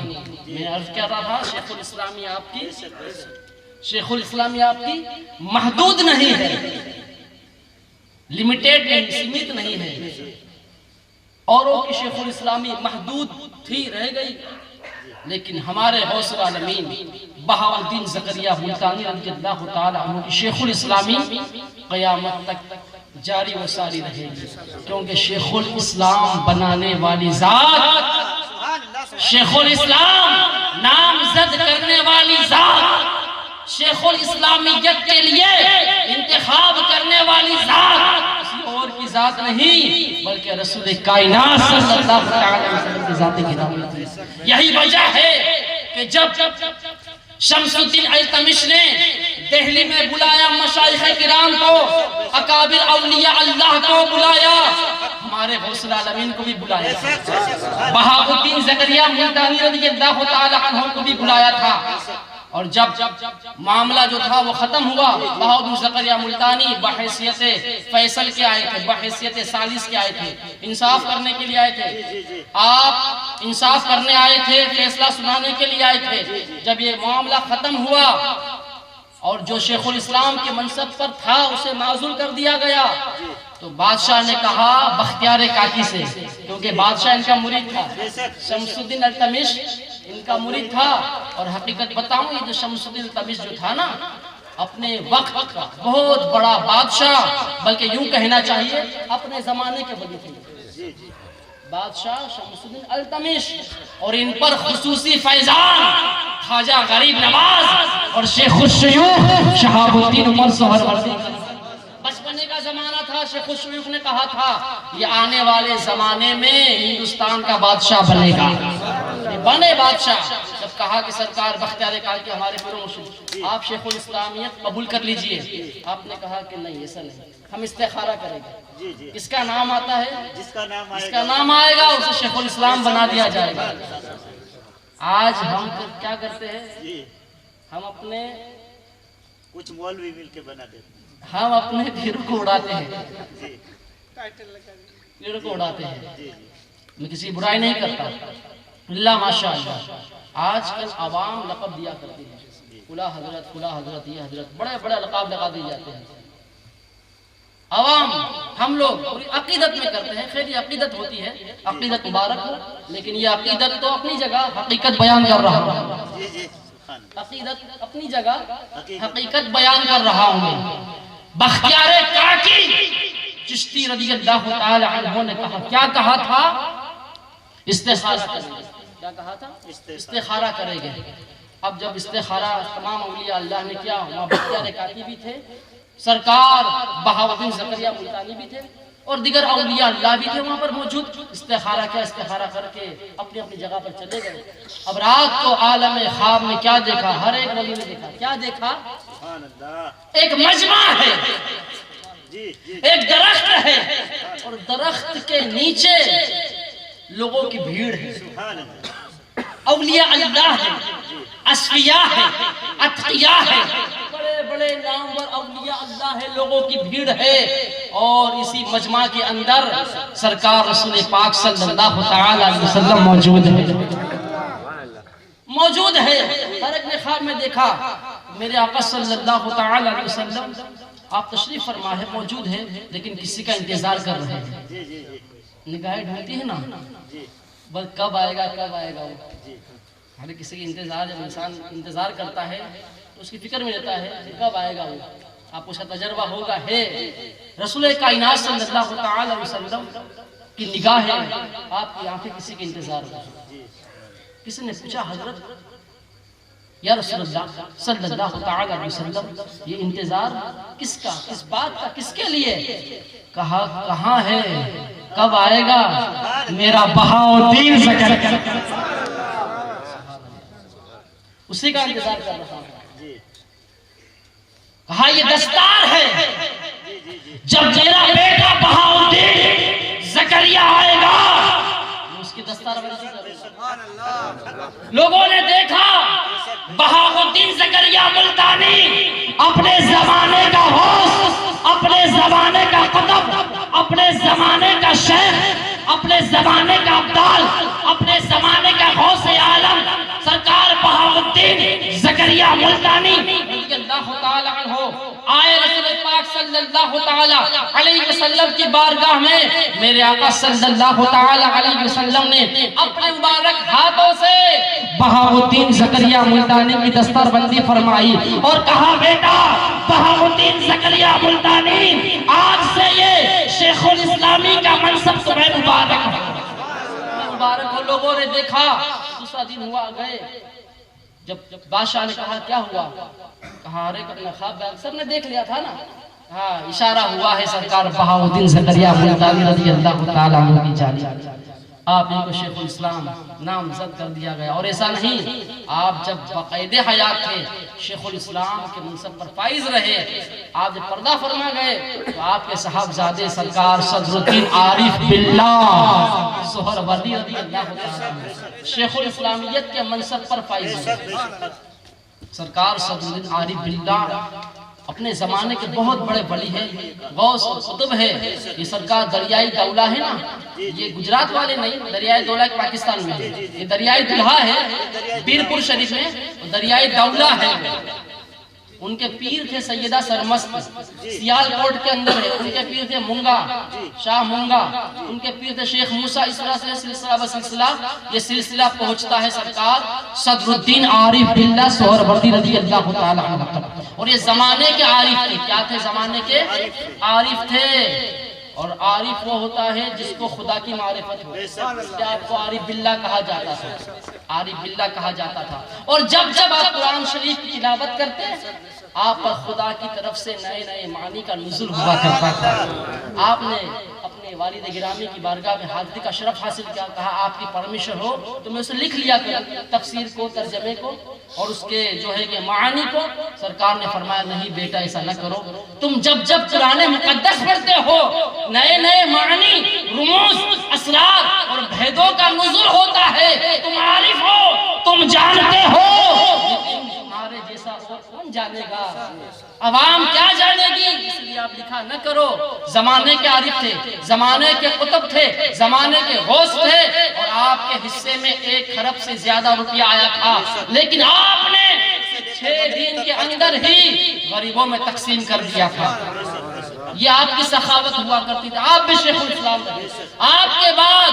Speaker 1: میں عرض کیا رہا شیخ الاسلامی آپ کی، شیخ الاسلامی آپ کی محدود نہیں ہے، لیمیٹیڈ نہیں، سیمت نہیں ہے، اوروں کی شیخ الاسلامی محدود تھی رہ گئی، لیکن ہمارے غوث العالمین بہاء الدین زکریا ملتانی رضی اللہ تعالی عنہ کی شیخ الاسلامی قیامت تک جاری و ساری رہے گی، کیونکہ شیخ الاسلام بنانے والی ذات، شیخ الاسلام نامزد کرنے والی ذات، شیخ الاسلامیت کے لیے انتخاب کرنے والی ذات کسی اور کی ذات نہیں بلکہ رسول کائنات صلی اللہ علیہ وسلم کی ذات گرامی تھی۔ یہی وجہ ہے کہ جب شمس الدین التمش نے دہلی میں بلایا مشائخ کرام کو، اکابر اولیاء اللہ کو بلایا، ہمارے غوث العالمین کو بھی بلایا تھا، بہاء الدین زکریا ملتانی رضی اللہ تعالی عنہ کو بھی بلایا تھا، اور جب معاملہ جو تھا وہ ختم ہوا، بہاء الدین زکریا ملتانی بحیثیت فیصل کے آئے تھے، بحیثیت ثالث کے آئے تھے، انصاف کرنے کے لیے آئے تھے، آپ انصاف کرنے آئے تھے، فیصلہ سنانے کے لیے آئے تھے۔ جب یہ معاملہ ختم ہوا اور جو شیخ الاسلام کے منصب پر تھا اسے معزول کر دیا گیا، تو بادشاہ نے کہا بختیار کاکی سے، کیونکہ بادشاہ ان کا مرید تھا، شمس الدین التمش ان کا مرید تھا، اور حقیقت بتاؤں یہ جو شمس الدین التمش جو تھا نا اپنے وقت کا بہت بڑا بادشاہ، بلکہ یوں کہنا چاہیے اپنے زمانے کے ولی تھے بادشاہ شمس الدین التمش، اور ان پر خصوصی فیضان خواجہ غریب نواز اور شیخ الشیوخ شہاب الدین عمر سہروردی۔ بچپنے کا زمانہ تھا، شیخ الشیوخ نے کہا تھا یہ آنے والے زمانے میں ہندوستان کا بادشاہ بنے گا، بنے بادشاہ۔ جب کہا کہ سرکار بختیار کاکی ہمارے پیر و مرشد آپ شیخ الاسلامیت قبول کر لیجئے، آپ نے کہا کہ نہیں ایسا نہیں، ہم استخارہ کریں گے، اس کا نام آتا ہے جس کا نام آئے گا اسے شیخ الاسلام بنا دیا جائے گا۔ آج ہم کیا کرتے ہیں، ہم اپنے
Speaker 2: کچھ مولوی مل کے بنا دیتے ہیں،
Speaker 1: ہم اپنے پیروں کو اڑاتے ہیں، پیروں کو اڑاتے ہیں۔ میں کسی برائی نہیں کرتا، اللہ ماشاءاللہ آج کل عوام لقب دیا کرتی ہے، فلاں حضرت فلاں حضرت یہ حضرت، بڑے بڑے لقب لگا دیے جاتے ہیں۔ عوام ہم لوگ پوری عقیدت میں کرتے ہیں، خیر یہ عقیدت ہوتی ہے، عقیدت مبارک ہو، لیکن یہ عقیدت تو اپنی جگہ حقیقت بیان کر رہا ہوں، عقیدت اپنی جگہ حقیقت بیان کر رہا ہوں میں۔ بختیار کاکی چشتی رضی اللہ تعالی عنہ نے کہا، کیا کہا تھا؟ استخارہ کریں گے۔ کیا کہا تھا؟ استخارہ کریں گے۔ اب جب استخارہ تمام اولیاء اللہ نے کیا، وہاں بختیار کاکی بھی تھے، سرکار بہاء الدین زکریا ملتانی بھی تھے، اور دیگر اولیاء اللہ بھی تھے وہاں پر موجود۔ استخارہ کیا، استخارہ کر کے اپنی اپنی جگہ پر چلے گئے۔ اب رات کو عالم خواب میں کیا دیکھا، ہر ایک ولی نے دیکھا، کیا دیکھا؟ ایک مجمع ہے، ایک درخت ہے، اور درخت کے نیچے لوگوں کی بھیڑ ہے، اولیاء اللہ ہے، اصفیاء ہے، اتقیاء ہے، بڑے بڑے نامور اولیاء اللہ ہے، لوگوں کی بھیڑ ہے، اور اسی مجمع کے اندر سرکار رسول پاک صلی اللہ تعالی علیہ وسلم موجود ہے، موجود ہے۔ ہر ایک نے خواب میں دیکھا میرے آقا صلی اللہ تعالی علیہ وسلم آپ تشریف فرما ہے، موجود ہے، لیکن کسی کا انتظار کر رہے ہیں۔ نگاہیں ڈھونڈتی ہے نا، بس کب آئے گا کب آئے گا وہ، ہر کسی کی انتظار، جب انسان انتظار کرتا ہے تو اس کی فکر میں رہتا ہے کہ کب آئے گا وہ۔ آپ کو اس کا تجربہ ہوگا ہے، رسول کائنات صلی اللہ تعالی علیہ وسلم کی نگاہ ہے، آپ کی آنکھیں کسی کے انتظار میں. کسی نے پوچھا حضرت یا رسول اللہ صلی اللہ تعالی علیہ وسلم یہ انتظار کس کا، کس بات کا، کس کے لیے؟ کہا کہاں ہے، کب آئے گا میرا بہاؤدین زکریا، اسی کا انتظار کر رہا ہوں. کہا یہ دستار ہے، جب میرا بیٹا بہاؤدین زکریا آئے گا اس کی دستار بندی کرے گا. لوگوں نے دیکھا بہاؤدین زکریا ملتانی اپنے زمانے کا غوث، اپنے زمانے کا قطب، اپنے زمانے کا شیخ، اپنے زمانے کا ابدال، اپنے زمانے کا غوث عالم سرکار بہاؤدین زکریا ملتانی رضی اللہ تعالی عنہ آئے رسول پاک صلی اللہ تعالی علیہ وسلم کی بارگاہ میں. میرے آقا صلی اللہ تعالی علیہ وسلم نے اپنے مبارک ہاتھوں سے بہاؤدین زکریا ملتانی کی دستار بندی فرمائی اور کہا بیٹا بہاؤدین زکریا ملتانی آج سے یہ شیخ الاسلامی کا منصب تمہیں مبارک ہو. لوگوں نے دیکھا، دوسرا دن ہوا گئے، جب بادشاہ نے کہا کیا ہوا، کہا ارے اپنا خواب سب نے دیکھ لیا تھا نا. ہاں اشارہ ہوا ہے سرکار بہاؤدین زکریا ملتانی رضی اللہ تعالیٰ عنہ کی جانب. آپ ان کو شیخ الاسلام نامزد کر دیا گیا. اور ایسا نہیں، آپ جب باقاعدہ حیات تھے شیخ الاسلام کے منصب پر فائز رہے. آپ جب پردہ فرما گئے تو آپ کے صاحبزادے سرکار صدر الدین عارف باللہ سہروردی رضی اللہ تعالیٰ عنہ شیخ الاسلامیت کے منصب پر فائز ہوئے. سرکار صدر الدین عارف باللہ اپنے زمانے کے بہت بڑے ولی ہیں، غوث اور قطب ہے. یہ سرکار دریائے دولہ ہے نا، یہ گجرات والے نہیں، دریائے دولہ پاکستان میں ہے. یہ دریائے دلہا ہے بیرپور شریف میں، دریائے دولہ ہے. ان کے پیر تھے سیدہ سرمست، سیال کوٹ کے اندر ہے. ان کے پیر تھے منگا، شاہ منگا. ان کے پیر تھے شیخ موسیٰ. اس طرح سے سلسلہ بسلسلہ یہ سلسلہ پہنچتا ہے سرکار صدر الدین عارف باللہ سہروردی رضی اللہ تعالیٰ عنہ. اور یہ زمانے کے عارف تھے. کیا تھے؟ زمانے کے عارف تھے. اور عارف وہ ہوتا ہے جس کو خدا کی معرفت ہو. کیا آپ کو عارف باللہ کہا جاتا تھا؟ عارف باللہ کہا جاتا تھا. اور جب جب آپ قرآن شریف کی تلاوت کرتے آپ پر خدا کی طرف سے نئے نئے معنی کا نزول ہوا کرتا تھا. آپ نے اپنے والد گرامی کی بارگاہ میں حاضری کا شرف حاصل کیا. کہا آپ کی پرمیشن ہو تو میں اسے لکھ لیا کروں، تفسیر کو، ترجمے کو اور اس کے جو ہے کہ معنی کو. سرکار نے فرمایا نہیں بیٹا ایسا نہ کرو، تم جب جب قرآن مقدس پڑھتے ہو نئے نئے معنی، رموز، اسرار اور بھیدوں کا نزول ہوتا ہے. تم عارف ہو، تم جانتے ہو، لیکن تمہارے جیسا اور کون جانے گا؟ عوام کیا جانے گی؟ اس لیے آپ لکھا نہ کرو. زمانے کے عارف تھے، زمانے کے قطب تھے، زمانے کے غوث تھے. اور آپ کے حصے میں 1 ارب سے زیادہ روپیہ آیا تھا، لیکن آپ نے 6 دن کے اندر ہی غریبوں میں تقسیم کر دیا تھا. یہ آپ کی سخاوت ہوا کرتی تھی. آپ بھی شیخ الاسلام رہے. آپ کے بعد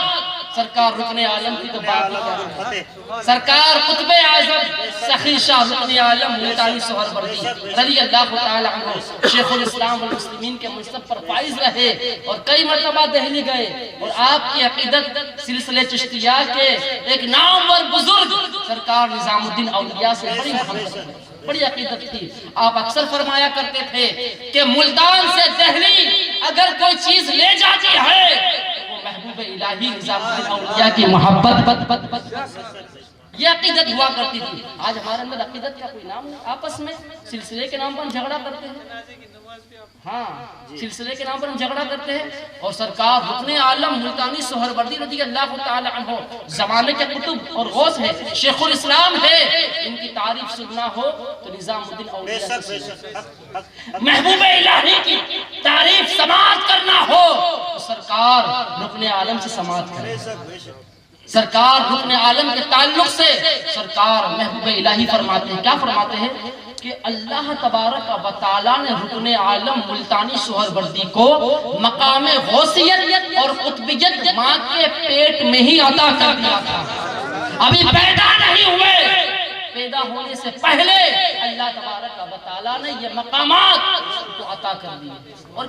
Speaker 1: سرکار رکن عالم کی تو بات نہیں. سرکار قطب اعظم سخی شاہ رکن عالم ملتانی سہروردی رضی اللہ تعالی عنہ شیخ الاسلام والمسلمین کے منصب پر فائز رہے. اور کئی مرتبہ دہلی گئے. اور آپ کی عقیدت سلسلے چشتیہ کے ایک نامور بزرگ سرکار نظام الدین اولیاء سے بڑی محبت ہے، بڑی عقیدت تھی. آپ اکثر فرمایا کرتے تھے کہ ملتان سے دہلی اگر کوئی چیز لے جاتی ہے تو وہ محبوب الہی نظام الدین اولیاء کی محبت، یہ عقیدت ہوا کرتی تھی. آج ہمارے اندر عقیدت کا کوئی نام نہیں. آپس میں سلسلے کے نام پر ہم جھگڑا کرتے ہیں. ہاں سلسلے کے نام پر ہم جھگڑا کرتے ہیں. اور سرکار رکن عالم ملتانی سہروردی رضی اللہ تعالی عنہ زمانے کے قطب اور غوث ہے، شیخ الاسلام ہے. ان کی تعریف سننا ہو تو نظام الدین اولیاء سے محبوب الہی کی تعریف سماعت کرنا ہو تو سرکار رکن عالم سے سماعت کرے. سرکار رکن عالم کے تعلق سے سرکار محبوب الہی فرماتے ہیں. کیا فرماتے ہیں؟ کہ اللہ تبارک و تعالیٰ نے رکن عالم ملتانی سہروردی کو مقام غوثیت اور قطبیت ماں کے پیٹ میں ہی عطا کر دیا تھا. ابھی پیدا نہیں ہوئے، پیدا ہونے سے پہلے اللہ تبارک و تعالیٰ نے یہ مقامات کو عطا کر دی. اور